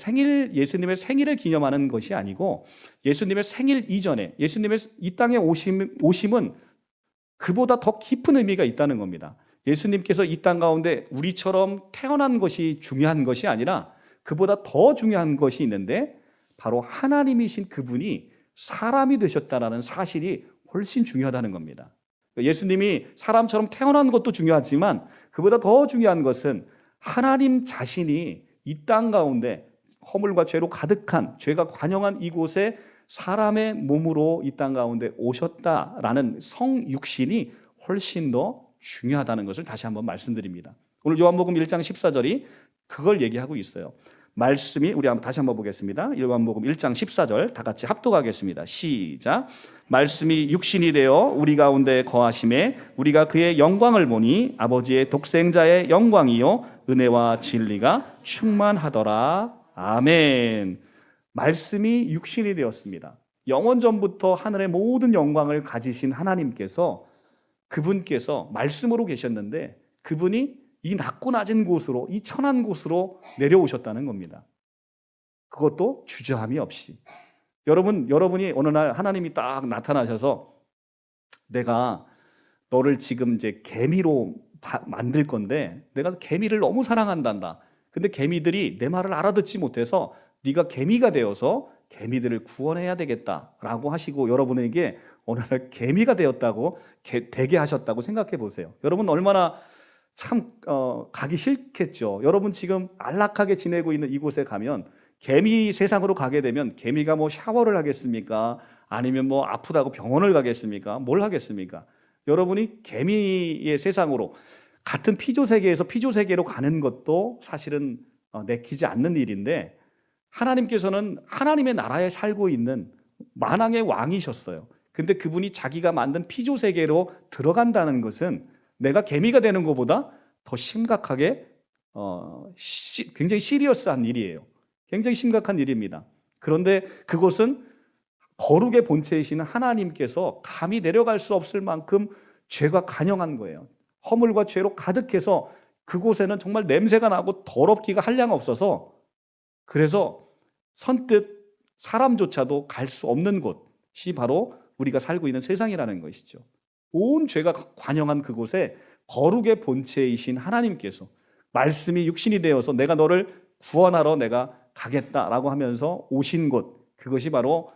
예수님의 생일을 기념하는 것이 아니고 예수님의 생일 이전에 예수님의 이 땅에 오심은 그보다 더 깊은 의미가 있다는 겁니다. 예수님께서 이 땅 가운데 우리처럼 태어난 것이 중요한 것이 아니라 그보다 더 중요한 것이 있는데 바로 하나님이신 그분이 사람이 되셨다는 사실이 훨씬 중요하다는 겁니다. 예수님이 사람처럼 태어난 것도 중요하지만 그보다 더 중요한 것은 하나님 자신이 이 땅 가운데 허물과 죄로 가득한 죄가 관영한 이곳에 사람의 몸으로 이 땅 가운데 오셨다라는 성육신이 훨씬 더 중요하다는 것을 다시 한번 말씀드립니다. 오늘 요한복음 1장 14절이 그걸 얘기하고 있어요. 말씀이 우리 다시 한번 보겠습니다. 요한복음 1장 14절 다 같이 합독하겠습니다. 시작. 말씀이 육신이 되어 우리 가운데 거하심에 우리가 그의 영광을 보니 아버지의 독생자의 영광이요 은혜와 진리가 충만하더라. 아멘. 말씀이 육신이 되었습니다. 영원 전부터 하늘의 모든 영광을 가지신 하나님께서 그분께서 말씀으로 계셨는데 그분이 이 낮고 낮은 곳으로 이 천한 곳으로 내려오셨다는 겁니다. 그것도 주저함이 없이. 여러분이 어느 날 하나님이 딱 나타나셔서 내가 너를 지금 이제 개미로 만들 건데 내가 개미를 너무 사랑한단다. 근데 개미들이 내 말을 알아듣지 못해서 네가 개미가 되어서 개미들을 구원해야 되겠다라고 하시고 여러분에게 어느 날 개미가 되었다고 되게 하셨다고 생각해 보세요. 여러분 얼마나 참 가기 싫겠죠. 여러분 지금 안락하게 지내고 있는 이곳에 가면 개미 세상으로 가게 되면 개미가 뭐 샤워를 하겠습니까? 아니면 뭐 아프다고 병원을 가겠습니까? 뭘 하겠습니까? 여러분이 개미의 세상으로 같은 피조세계에서 피조세계로 가는 것도 사실은 내키지 않는 일인데 하나님께서는 하나님의 나라에 살고 있는 만왕의 왕이셨어요. 근데 그분이 자기가 만든 피조세계로 들어간다는 것은 내가 개미가 되는 것보다 더 심각하게 굉장히 시리어스한 일이에요. 굉장히 심각한 일입니다. 그런데 그것은 거룩의 본체이신 하나님께서 감히 내려갈 수 없을 만큼 죄가 간영한 거예요. 허물과 죄로 가득해서 그곳에는 정말 냄새가 나고 더럽기가 한량 없어서 그래서 선뜻 사람조차도 갈 수 없는 곳이 바로 우리가 살고 있는 세상이라는 것이죠. 온 죄가 관영한 그곳에 거룩의 본체이신 하나님께서 말씀이 육신이 되어서 내가 너를 구원하러 내가 가겠다라고 하면서 오신 곳, 그것이 바로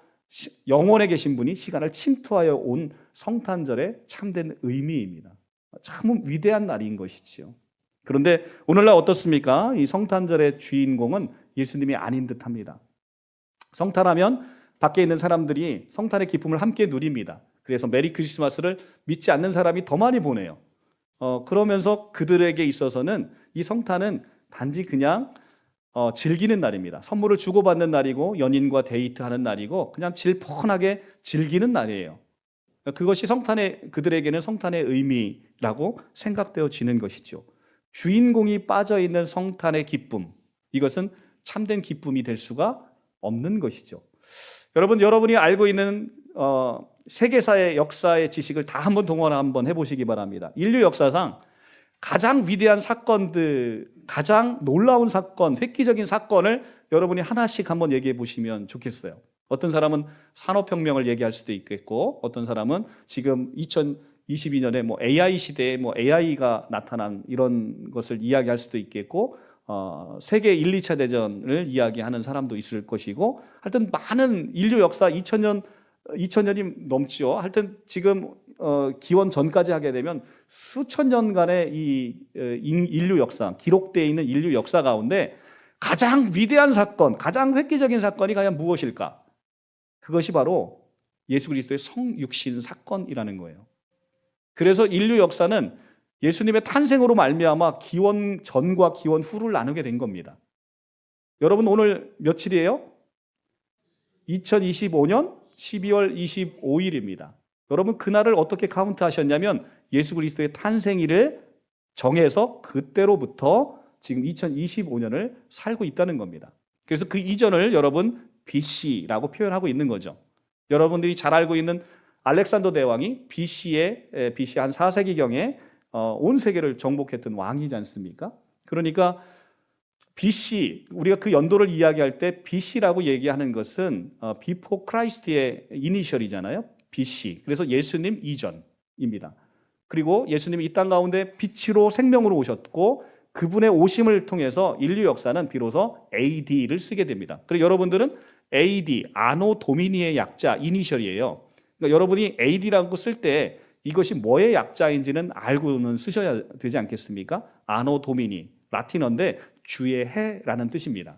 영원에 계신 분이 시간을 침투하여 온 성탄절의 참된 의미입니다. 참 위대한 날인 것이지요. 그런데 오늘날 어떻습니까? 이 성탄절의 주인공은 예수님이 아닌 듯합니다. 성탄하면 밖에 있는 사람들이 성탄의 기쁨을 함께 누립니다. 그래서 메리 크리스마스를 믿지 않는 사람이 더 많이 보내요. 그러면서 그들에게 있어서는 이 성탄은 단지 그냥 즐기는 날입니다. 선물을 주고받는 날이고 연인과 데이트하는 날이고 그냥 질펀하게 즐기는 날이에요. 그것이 그들에게는 성탄의 의미라고 생각되어지는 것이죠. 주인공이 빠져있는 성탄의 기쁨, 이것은 참된 기쁨이 될 수가 없는 것이죠. 여러분이 알고 있는 세계사의 역사의 지식을 다 한번 동원 해보시기 바랍니다. 인류 역사상 가장 위대한 사건들, 가장 놀라운 사건, 획기적인 사건을 여러분이 하나씩 한번 얘기해 보시면 좋겠어요. 어떤 사람은 산업혁명을 얘기할 수도 있겠고, 어떤 사람은 지금 2022년에 뭐 AI 시대에 뭐 AI가 나타난 이런 것을 이야기할 수도 있겠고, 세계 1, 2차 대전을 이야기하는 사람도 있을 것이고, 하여튼 많은 인류 역사 2000년이 넘죠. 하여튼 지금 기원 전까지 하게 되면 수천 년간의 이 인류 역사, 기록되어 있는 인류 역사 가운데 가장 위대한 사건, 가장 획기적인 사건이 과연 무엇일까? 그것이 바로 예수 그리스도의 성육신 사건이라는 거예요. 그래서 인류 역사는 예수님의 탄생으로 말미암아 기원 전과 기원 후를 나누게 된 겁니다. 여러분 오늘 며칠이에요? 2025년 12월 25일입니다. 여러분 그날을 어떻게 카운트하셨냐면 예수 그리스도의 탄생일을 정해서 그때로부터 지금 2025년을 살고 있다는 겁니다. 그래서 그 이전을 여러분 BC라고 표현하고 있는 거죠. 여러분들이 잘 알고 있는 알렉산더 대왕이 BC 한 4세기경에 온 세계를 정복했던 왕이지 않습니까? 그러니까 BC, 우리가 그 연도를 이야기할 때 BC라고 얘기하는 것은 Before Christ의 이니셜이잖아요. BC. 그래서 예수님 이전입니다. 그리고 예수님이 이 땅 가운데 빛으로 생명으로 오셨고 그분의 오심을 통해서 인류 역사는 비로소 AD를 쓰게 됩니다. 그리고 여러분들은 AD, 아노 도미니의 약자, 이니셜이에요. 그러니까 여러분이 AD라고 쓸 때 이것이 뭐의 약자인지는 알고는 쓰셔야 되지 않겠습니까? 아노 도미니, 라틴어인데 주의 해라는 뜻입니다.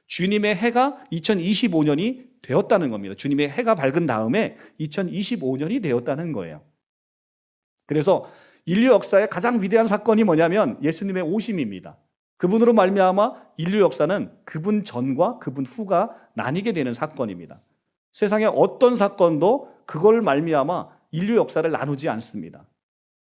주님의 해가 2025년이 되었다는 겁니다. 주님의 해가 밝은 다음에 2025년이 되었다는 거예요. 그래서 인류 역사의 가장 위대한 사건이 뭐냐면 예수님의 오심입니다. 그분으로 말미암아 인류 역사는 그분 전과 그분 후가 나뉘게 되는 사건입니다. 세상의 어떤 사건도 그걸 말미암아 인류 역사를 나누지 않습니다.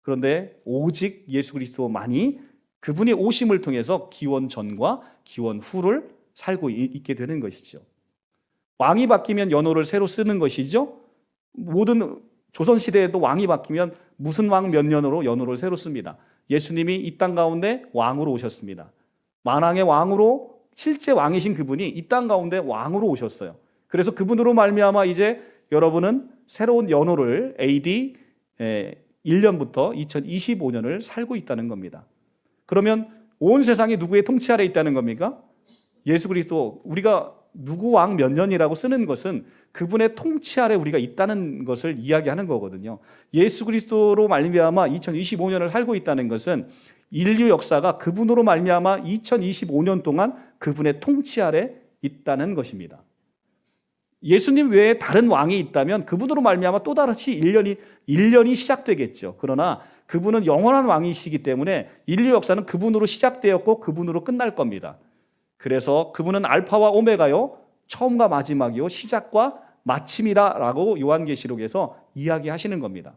그런데 오직 예수 그리스도만이 그분의 오심을 통해서 기원 전과 기원 후를 살고 있게 되는 것이죠. 왕이 바뀌면 연호를 새로 쓰는 것이죠. 모든 조선시대에도 왕이 바뀌면 무슨 왕 몇 년으로 연호를 새로 씁니다. 예수님이 이 땅 가운데 왕으로 오셨습니다. 만왕의 왕으로 실제 왕이신 그분이 이 땅 가운데 왕으로 오셨어요. 그래서 그분으로 말미암아 이제 여러분은 새로운 연호를 AD 1년부터 2025년을 살고 있다는 겁니다. 그러면 온 세상이 누구의 통치 아래 있다는 겁니까? 예수 그리스도, 우리가 누구 왕 몇 년이라고 쓰는 것은 그분의 통치 아래 우리가 있다는 것을 이야기하는 거거든요. 예수 그리스도로 말미암아 2025년을 살고 있다는 것은 인류 역사가 그분으로 말미암아 2025년 동안 그분의 통치 아래 있다는 것입니다. 예수님 외에 다른 왕이 있다면 그분으로 말미암아 또 다르지 1년이 시작되겠죠. 그러나 그분은 영원한 왕이시기 때문에 인류 역사는 그분으로 시작되었고 그분으로 끝날 겁니다. 그래서 그분은 알파와 오메가요, 처음과 마지막이요, 시작과 마침이라라고 요한계시록에서 이야기하시는 겁니다.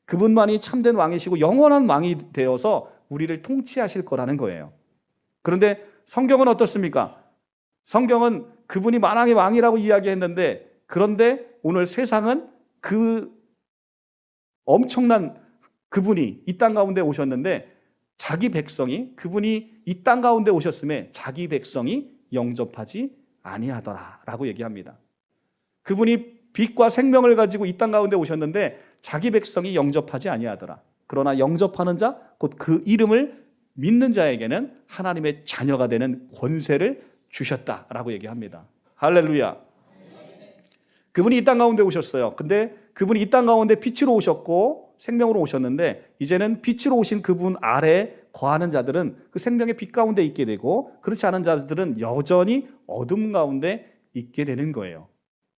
그분만이 참된 왕이시고 영원한 왕이 되어서 우리를 통치하실 거라는 거예요. 그런데 성경은 어떻습니까? 성경은 그분이 만왕의 왕이라고 이야기했는데, 그런데 오늘 세상은 그 엄청난 그분이 이 땅 가운데 오셨는데 자기 백성이, 그분이 이 땅 가운데 오셨음에 자기 백성이 영접하지 아니하더라라고 얘기합니다. 그분이 빛과 생명을 가지고 이 땅 가운데 오셨는데 자기 백성이 영접하지 아니하더라. 그러나 영접하는 자, 곧 그 이름을 믿는 자에게는 하나님의 자녀가 되는 권세를 주셨다라고 얘기합니다. 할렐루야. 그분이 이 땅 가운데 오셨어요. 근데 그분이 이 땅 가운데 빛으로 오셨고 생명으로 오셨는데 이제는 빛으로 오신 그분 아래 거하는 자들은 그 생명의 빛 가운데 있게 되고, 그렇지 않은 자들은 여전히 어둠 가운데 있게 되는 거예요.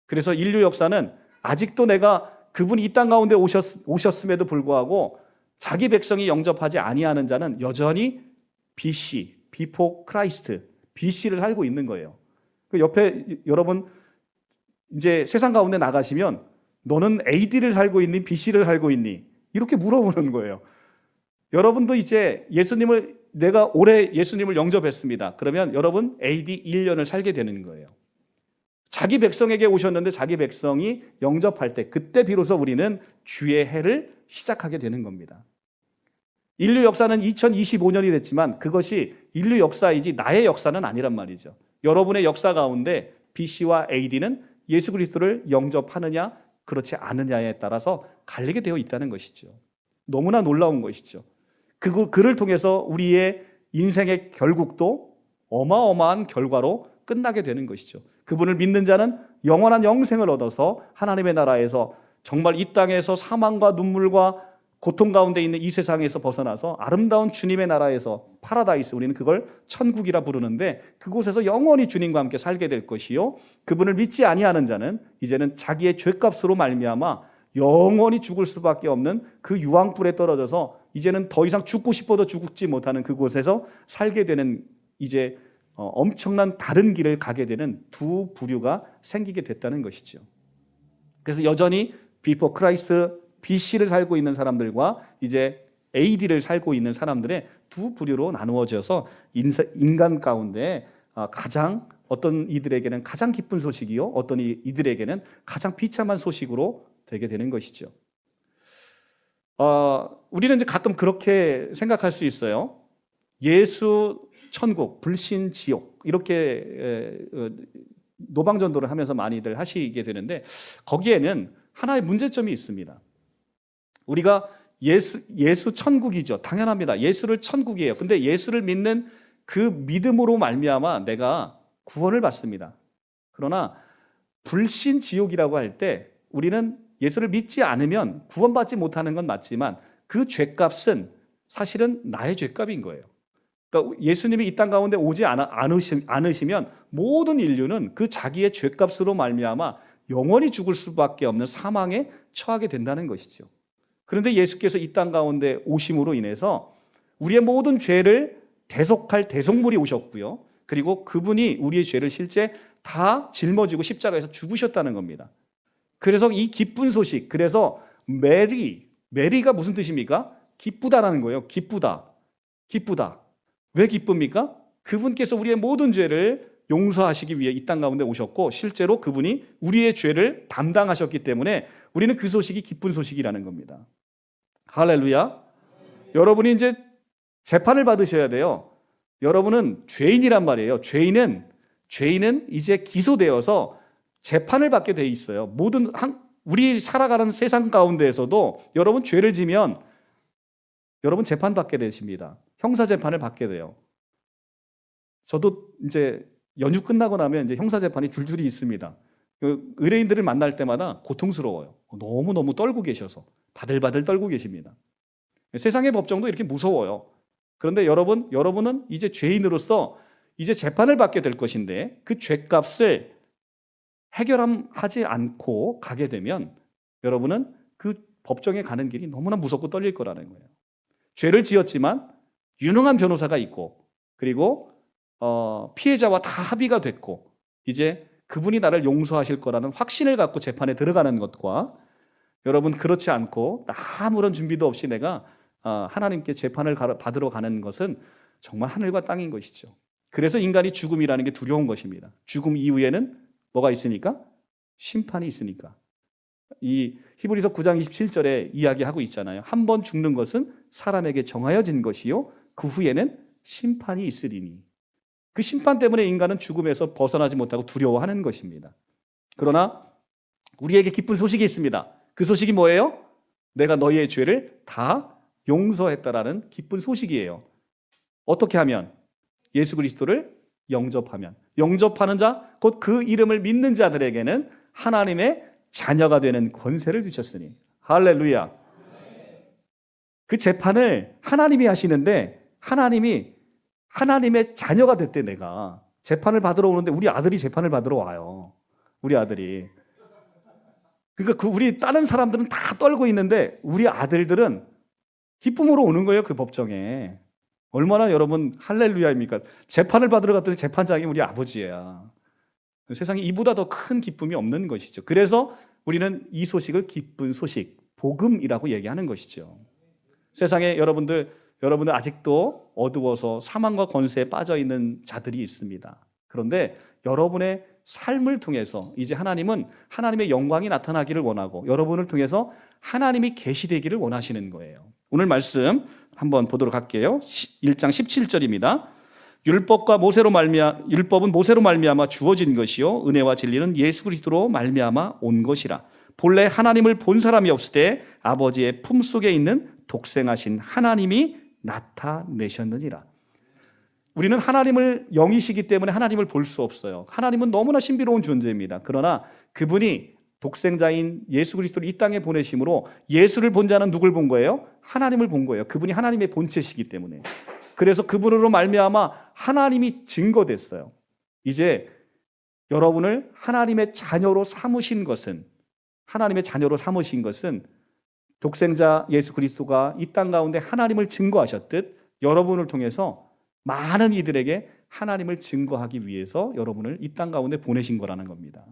그래서 인류 역사는 아직도 내가 그분이 이 땅 가운데 오셨음에도 불구하고 자기 백성이 영접하지 아니하는 자는 여전히 BC, Before Christ, BC를 살고 있는 거예요. 그 옆에 여러분 이제 세상 가운데 나가시면 너는 AD를 살고 있니? BC를 살고 있니? 이렇게 물어보는 거예요. 여러분도 이제 내가 올해 예수님을 영접했습니다. 그러면 여러분 AD 1년을 살게 되는 거예요. 자기 백성에게 오셨는데 자기 백성이 영접할 때 그때 비로소 우리는 주의 해를 시작하게 되는 겁니다. 인류 역사는 2025년이 됐지만 그것이 인류 역사이지 나의 역사는 아니란 말이죠. 여러분의 역사 가운데 BC와 AD는 예수 그리스도를 영접하느냐 그렇지 않느냐에 따라서 갈리게 되어 있다는 것이죠. 너무나 놀라운 것이죠. 그를 통해서 우리의 인생의 결국도 어마어마한 결과로 끝나게 되는 것이죠. 그분을 믿는 자는 영원한 영생을 얻어서 하나님의 나라에서 정말 이 땅에서 사망과 눈물과 고통 가운데 있는 이 세상에서 벗어나서 아름다운 주님의 나라에서 파라다이스, 우리는 그걸 천국이라 부르는데 그곳에서 영원히 주님과 함께 살게 될 것이요, 그분을 믿지 아니하는 자는 이제는 자기의 죄값으로 말미암아 영원히 죽을 수밖에 없는 그 유황불에 떨어져서 이제는 더 이상 죽고 싶어도 죽지 못하는 그곳에서 살게 되는 이제 엄청난 다른 길을 가게 되는 두 부류가 생기게 됐다는 것이죠. 그래서 여전히 Before Christ, BC를 살고 있는 사람들과 이제 AD를 살고 있는 사람들의 두 부류로 나누어져서 인간 가운데 가장 어떤 이들에게는 가장 기쁜 소식이요, 어떤 이들에게는 가장 비참한 소식으로 되게 되는 것이죠. 우리는 이제 가끔 그렇게 생각할 수 있어요. 예수 천국, 불신 지옥 이렇게 노방전도를 하면서 많이들 하시게 되는데 거기에는 하나의 문제점이 있습니다. 우리가 예수 천국이죠. 당연합니다. 예수를 천국이에요. 근데 예수를 믿는 그 믿음으로 말미암아 내가 구원을 받습니다. 그러나 불신 지옥이라고 할 때 우리는 예수를 믿지 않으면 구원받지 못하는 건 맞지만 그 죄값은 사실은 나의 죄값인 거예요. 그러니까 예수님이 이 땅 가운데 오지 않으시면 모든 인류는 그 자기의 죄값으로 말미암아 영원히 죽을 수밖에 없는 사망에 처하게 된다는 것이죠. 그런데 예수께서 이 땅 가운데 오심으로 인해서 우리의 모든 죄를 대속할 대속물이 오셨고요. 그리고 그분이 우리의 죄를 실제 다 짊어지고 십자가에서 죽으셨다는 겁니다. 그래서 이 기쁜 소식, 그래서 메리가 무슨 뜻입니까? 기쁘다라는 거예요. 기쁘다. 왜 기쁩니까? 그분께서 우리의 모든 죄를 용서하시기 위해 이 땅 가운데 오셨고 실제로 그분이 우리의 죄를 담당하셨기 때문에 우리는 그 소식이 기쁜 소식이라는 겁니다. 할렐루야. 여러분이 이제 재판을 받으셔야 돼요. 여러분은 죄인이란 말이에요. 죄인은 이제 기소되어서 재판을 받게 돼 있어요. 우리 살아가는 세상 가운데에서도 여러분 죄를 지면 여러분 재판받게 되십니다. 형사재판을 받게 돼요. 저도 이제 연휴 끝나고 나면 이제 형사재판이 줄줄이 있습니다. 의뢰인들을 만날 때마다 고통스러워요. 너무너무 떨고 계셔서 바들바들 떨고 계십니다. 세상의 법정도 이렇게 무서워요. 그런데 여러분은 이제 죄인으로서 이제 재판을 받게 될 것인데 그 죄값을 해결하지 않고 가게 되면 여러분은 그 법정에 가는 길이 너무나 무섭고 떨릴 거라는 거예요. 죄를 지었지만 유능한 변호사가 있고 그리고 피해자와 다 합의가 됐고 이제 그분이 나를 용서하실 거라는 확신을 갖고 재판에 들어가는 것과 여러분 그렇지 않고 아무런 준비도 없이 내가 하나님께 재판을 받으러 가는 것은 정말 하늘과 땅인 것이죠. 그래서 인간이 죽음이라는 게 두려운 것입니다. 죽음 이후에는 뭐가 있으니까? 심판이 있으니까. 이 히브리서 9장 27절에 이야기하고 있잖아요. 한 번 죽는 것은 사람에게 정하여진 것이요 그 후에는 심판이 있으리니. 그 심판 때문에 인간은 죽음에서 벗어나지 못하고 두려워하는 것입니다. 그러나 우리에게 기쁜 소식이 있습니다. 그 소식이 뭐예요? 내가 너희의 죄를 다 용서했다라는 기쁜 소식이에요. 어떻게 하면? 예수 그리스도를 영접하면. 영접하는 자, 곧 그 이름을 믿는 자들에게는 하나님의 자녀가 되는 권세를 주셨으니. 할렐루야. 그 재판을 하나님이 하시는데 하나님의 자녀가 됐대. 내가 재판을 받으러 오는데 우리 아들이 재판을 받으러 와요. 우리 아들이. 그러니까 우리 다른 사람들은 다 떨고 있는데 우리 아들들은 기쁨으로 오는 거예요. 그 법정에. 얼마나 여러분 할렐루야입니까? 재판을 받으러 갔더니 재판장이 우리 아버지야. 세상에 이보다 더 큰 기쁨이 없는 것이죠. 그래서 우리는 이 소식을 기쁜 소식, 복음이라고 얘기하는 것이죠. 세상에 여러분들 아직도 어두워서 사망과 권세에 빠져 있는 자들이 있습니다. 그런데 여러분의 삶을 통해서 이제 하나님은 하나님의 영광이 나타나기를 원하고 여러분을 통해서 하나님이 계시되기를 원하시는 거예요. 오늘 말씀 한번 보도록 할게요. 1장 17절입니다. 율법은 모세로 말미암아 주어진 것이요 은혜와 진리는 예수 그리스도로 말미암아 온 것이라. 본래 하나님을 본 사람이 없을 때 아버지의 품속에 있는 독생하신 하나님이 나타내셨느니라. 우리는 하나님을 영이시기 때문에 하나님을 볼 수 없어요. 하나님은 너무나 신비로운 존재입니다. 그러나 그분이 독생자인 예수 그리스도를 이 땅에 보내심으로 예수를 본 자는 누굴 본 거예요? 하나님을 본 거예요. 그분이 하나님의 본체시기 때문에. 그래서 그분으로 말미암아 하나님이 증거됐어요. 이제 여러분을 하나님의 자녀로 삼으신 것은 독생자 예수 그리스도가 이 땅 가운데 하나님을 증거하셨듯 여러분을 통해서 많은 이들에게 하나님을 증거하기 위해서 여러분을 이 땅 가운데 보내신 거라는 겁니다.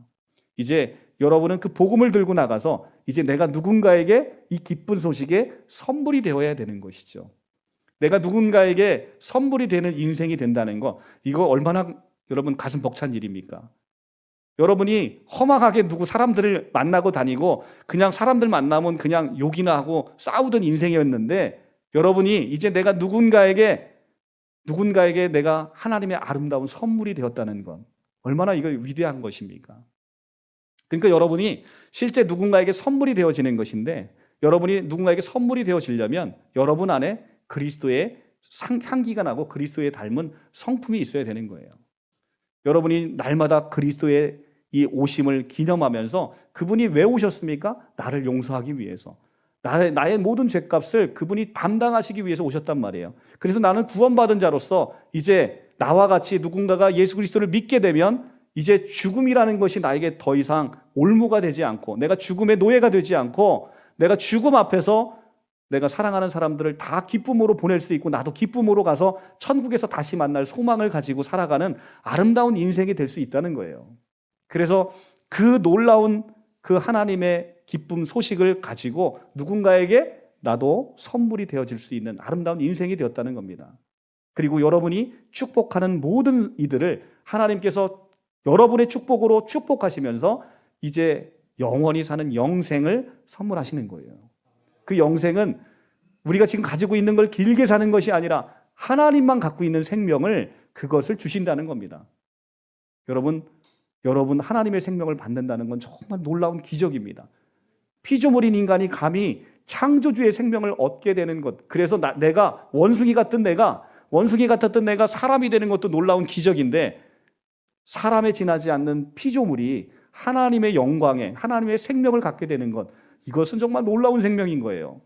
이제 여러분은 그 복음을 들고 나가서 이제 내가 누군가에게 이 기쁜 소식에 선물이 되어야 되는 것이죠. 내가 누군가에게 선물이 되는 인생이 된다는 거, 이거 얼마나 여러분 가슴 벅찬 일입니까? 여러분이 험악하게 사람들을 만나고 다니고 그냥 사람들 만나면 그냥 욕이나 하고 싸우던 인생이었는데 여러분이 이제 내가 누군가에게 누군가에게 내가 하나님의 아름다운 선물이 되었다는 건 얼마나 이거 위대한 것입니까? 그러니까 여러분이 실제 누군가에게 선물이 되어지는 것인데, 여러분이 누군가에게 선물이 되어지려면 여러분 안에 그리스도의 향기가 나고 그리스도의 닮은 성품이 있어야 되는 거예요. 여러분이 날마다 그리스도의 이 오심을 기념하면서, 그분이 왜 오셨습니까? 나를 용서하기 위해서, 나의 모든 죄값을 그분이 담당하시기 위해서 오셨단 말이에요. 그래서 나는 구원받은 자로서 이제 나와 같이 누군가가 예수 그리스도를 믿게 되면 이제 죽음이라는 것이 나에게 더 이상 올무가 되지 않고, 내가 죽음의 노예가 되지 않고, 내가 죽음 앞에서 내가 사랑하는 사람들을 다 기쁨으로 보낼 수 있고, 나도 기쁨으로 가서 천국에서 다시 만날 소망을 가지고 살아가는 아름다운 인생이 될 수 있다는 거예요. 그래서 그 놀라운 그 하나님의 기쁨 소식을 가지고 누군가에게 나도 선물이 되어질 수 있는 아름다운 인생이 되었다는 겁니다. 그리고 여러분이 축복하는 모든 이들을 하나님께서 여러분의 축복으로 축복하시면서 이제 영원히 사는 영생을 선물하시는 거예요. 그 영생은 우리가 지금 가지고 있는 걸 길게 사는 것이 아니라 하나님만 갖고 있는 생명을, 그것을 주신다는 겁니다. 여러분 하나님의 생명을 받는다는 건 정말 놀라운 기적입니다. 피조물인 인간이 감히 창조주의 생명을 얻게 되는 것, 그래서 내가 원숭이 같았던 내가 사람이 되는 것도 놀라운 기적인데, 사람에 지나지 않는 피조물이 하나님의 영광에, 하나님의 생명을 갖게 되는 것, 이것은 정말 놀라운 생명인 거예요.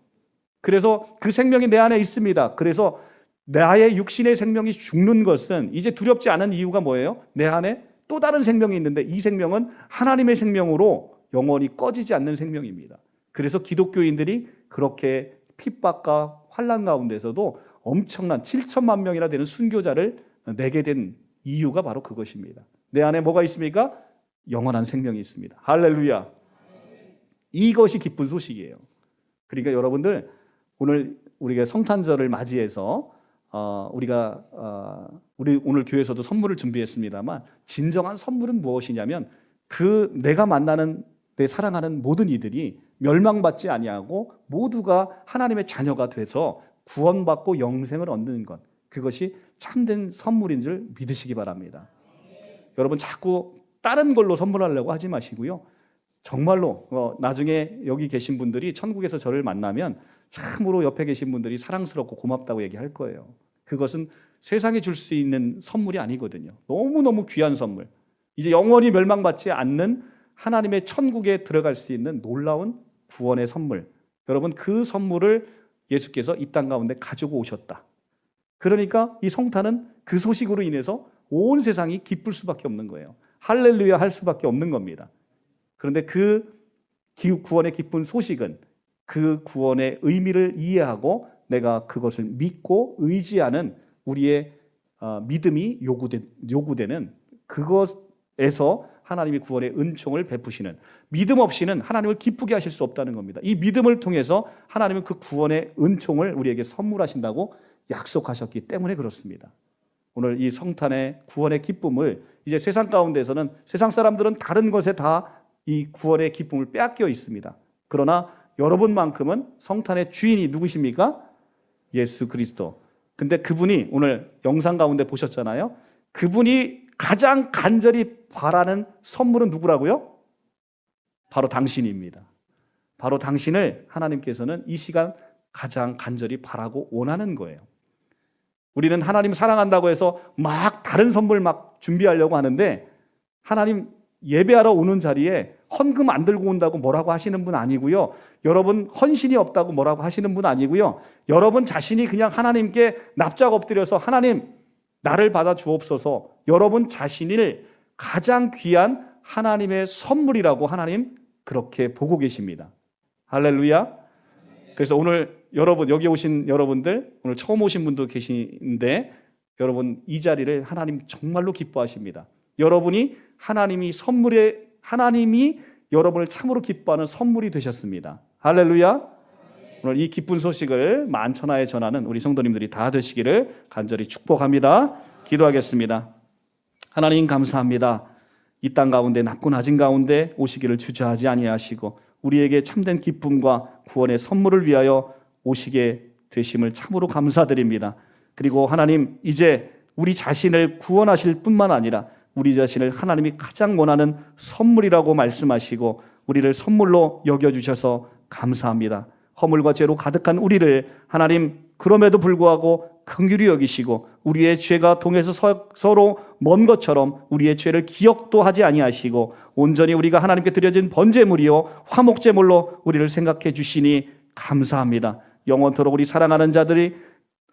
그래서 그 생명이 내 안에 있습니다. 그래서 나의 육신의 생명이 죽는 것은 이제 두렵지 않은 이유가 뭐예요? 내 안에 또 다른 생명이 있는데, 이 생명은 하나님의 생명으로 영원히 꺼지지 않는 생명입니다. 그래서 기독교인들이 그렇게 핍박과 환난 가운데서도 엄청난 7천만 명이나 되는 순교자를 내게 된 이유가 바로 그것입니다. 내 안에 뭐가 있습니까? 영원한 생명이 있습니다. 할렐루야. 이것이 기쁜 소식이에요. 그러니까 여러분들, 오늘 우리가 성탄절을 맞이해서 우리가 오늘 교회에서도 선물을 준비했습니다만, 진정한 선물은 무엇이냐면, 그 내가 만나는, 내 사랑하는 모든 이들이 멸망받지 아니하고 모두가 하나님의 자녀가 돼서 구원받고 영생을 얻는 것, 그것이 참된 선물인 줄 믿으시기 바랍니다. 여러분 자꾸 다른 걸로 선물하려고 하지 마시고요. 정말로 나중에 여기 계신 분들이 천국에서 저를 만나면 참으로 옆에 계신 분들이 사랑스럽고 고맙다고 얘기할 거예요. 그것은 세상에 줄 수 있는 선물이 아니거든요. 너무너무 귀한 선물, 이제 영원히 멸망받지 않는 하나님의 천국에 들어갈 수 있는 놀라운 구원의 선물, 여러분 그 선물을 예수께서 이 땅 가운데 가지고 오셨다. 그러니까 이 성탄은 그 소식으로 인해서 온 세상이 기쁠 수밖에 없는 거예요. 할렐루야 할 수밖에 없는 겁니다. 그런데 그 구원의 기쁜 소식은 그 구원의 의미를 이해하고 내가 그것을 믿고 의지하는 우리의 믿음이 요구되는 그것에서 하나님이 구원의 은총을 베푸시는, 믿음 없이는 하나님을 기쁘게 하실 수 없다는 겁니다. 이 믿음을 통해서 하나님은 그 구원의 은총을 우리에게 선물하신다고 약속하셨기 때문에 그렇습니다. 오늘 이 성탄의 구원의 기쁨을, 이제 세상 가운데서는 세상 사람들은 다른 것에 다 이 구원의 기쁨을 빼앗겨 있습니다. 그러나 여러분만큼은 성탄의 주인이 누구십니까? 예수 그리스도. 근데 그분이 오늘 영상 가운데 보셨잖아요. 그분이 가장 간절히 바라는 선물은 누구라고요? 바로 당신입니다. 바로 당신을 하나님께서는 이 시간 가장 간절히 바라고 원하는 거예요. 우리는 하나님 사랑한다고 해서 막 다른 선물 막 준비하려고 하는데, 하나님 예배하러 오는 자리에 헌금 안 들고 온다고 뭐라고 하시는 분 아니고요. 여러분 헌신이 없다고 뭐라고 하시는 분 아니고요. 여러분 자신이 그냥 하나님께 납작 엎드려서 하나님 나를 받아 주옵소서, 여러분 자신을 가장 귀한 하나님의 선물이라고 하나님 그렇게 보고 계십니다. 할렐루야. 그래서 오늘 여러분, 여기 오신 여러분들, 오늘 처음 오신 분도 계신데, 여러분 이 자리를 하나님 정말로 기뻐하십니다. 여러분이 하나님이 여러분을 참으로 기뻐하는 선물이 되셨습니다. 할렐루야. 오늘 이 기쁜 소식을 만천하에 전하는 우리 성도님들이 다 되시기를 간절히 축복합니다. 기도하겠습니다. 하나님 감사합니다. 이 땅 가운데 낮고 낮은 가운데 오시기를 주저하지 아니하시고 우리에게 참된 기쁨과 구원의 선물을 위하여 오시게 되심을 참으로 감사드립니다. 그리고 하나님, 이제 우리 자신을 구원하실 뿐만 아니라 우리 자신을 하나님이 가장 원하는 선물이라고 말씀하시고 우리를 선물로 여겨주셔서 감사합니다. 허물과 죄로 가득한 우리를 하나님 그럼에도 불구하고 긍휼히 여기시고 우리의 죄가 동에서 서로 먼 것처럼 우리의 죄를 기억도 하지 아니하시고 온전히 우리가 하나님께 드려진 번제물이요 화목제물로 우리를 생각해 주시니 감사합니다. 영원토록 우리 사랑하는 자들이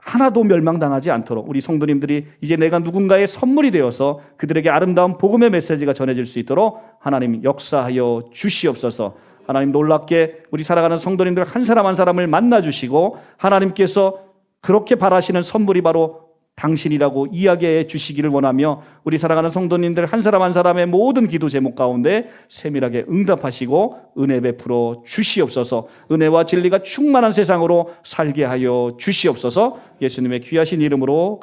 하나도 멸망당하지 않도록 우리 성도님들이 이제 내가 누군가의 선물이 되어서 그들에게 아름다운 복음의 메시지가 전해질 수 있도록 하나님 역사하여 주시옵소서. 하나님 놀랍게 우리 살아가는 성도님들 한 사람 한 사람을 만나주시고 하나님께서 그렇게 바라시는 선물이 바로 당신이라고 이야기해 주시기를 원하며 우리 살아가는 성도님들 한 사람 한 사람의 모든 기도 제목 가운데 세밀하게 응답하시고 은혜 베풀어 주시옵소서. 은혜와 진리가 충만한 세상으로 살게 하여 주시옵소서. 예수님의 귀하신 이름으로